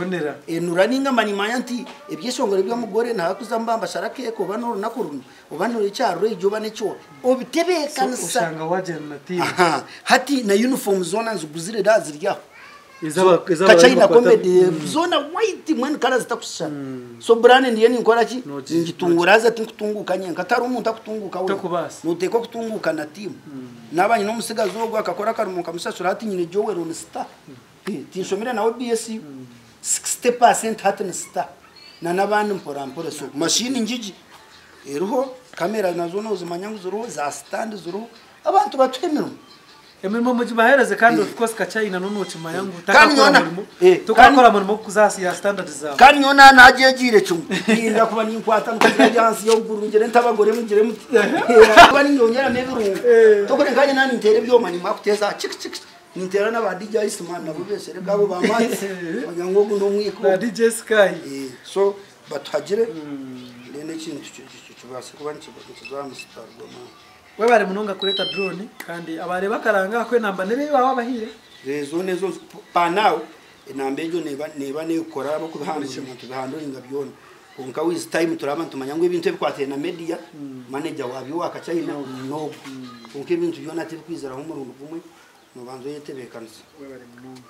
nuraninga manimanya nti ebyeshongore byo mugore nta kuzambamba sharake ko banoro nakuruno ubanoro icyaro ijoba necyo obitebekana usanga waje na team hati na uniform zona nzuguzire dazirya Kachina comedy zona white mwen kala zitakusha so brand ndiye nkora ki ngitunguraza tinkutunguka nyenka atari umuntu akutunguka we nuteko kutunguka na team nabanye no musigazo gwo akakora karumuka musasura hati nyine Joel on star tinshomira nawe BSC 60% hati na star na nabandi mpora so machine njiji eruho kamera nazo no zimanyangu zuru za stand zuru abantu batwemero Emilimo mujibahereze kandi of course Kachina no nuchima yangu tukakora mu kuzasi ya standard zawe kandi yona najegire cyo inda kuba ninkwata nkajansi yo gurungere ntabagore mugire muti bani nyonyera mebirungu tokore kanye nani ntere byo mani makuteza chik nintera na ba DJ Isman nabo besere gabo bamaze bagango guno mwiko ba DJ Sky so batagire lene kintu cyubase kuba nkizamustar goma we bari munonga kureta drone kandi abare bakaranga kwe namba nebe baba bahire zone zo panao inambejo neba nekora bo kubihandisha mu tubihanduringa byona konka wiz time turaba ntumanya ngo ibintu bikwateye na media manager wabyo wakachayina no konka ibintu byona ati kwizera ho mu rungu bumwe mubanzo yetebekanza we bari munonga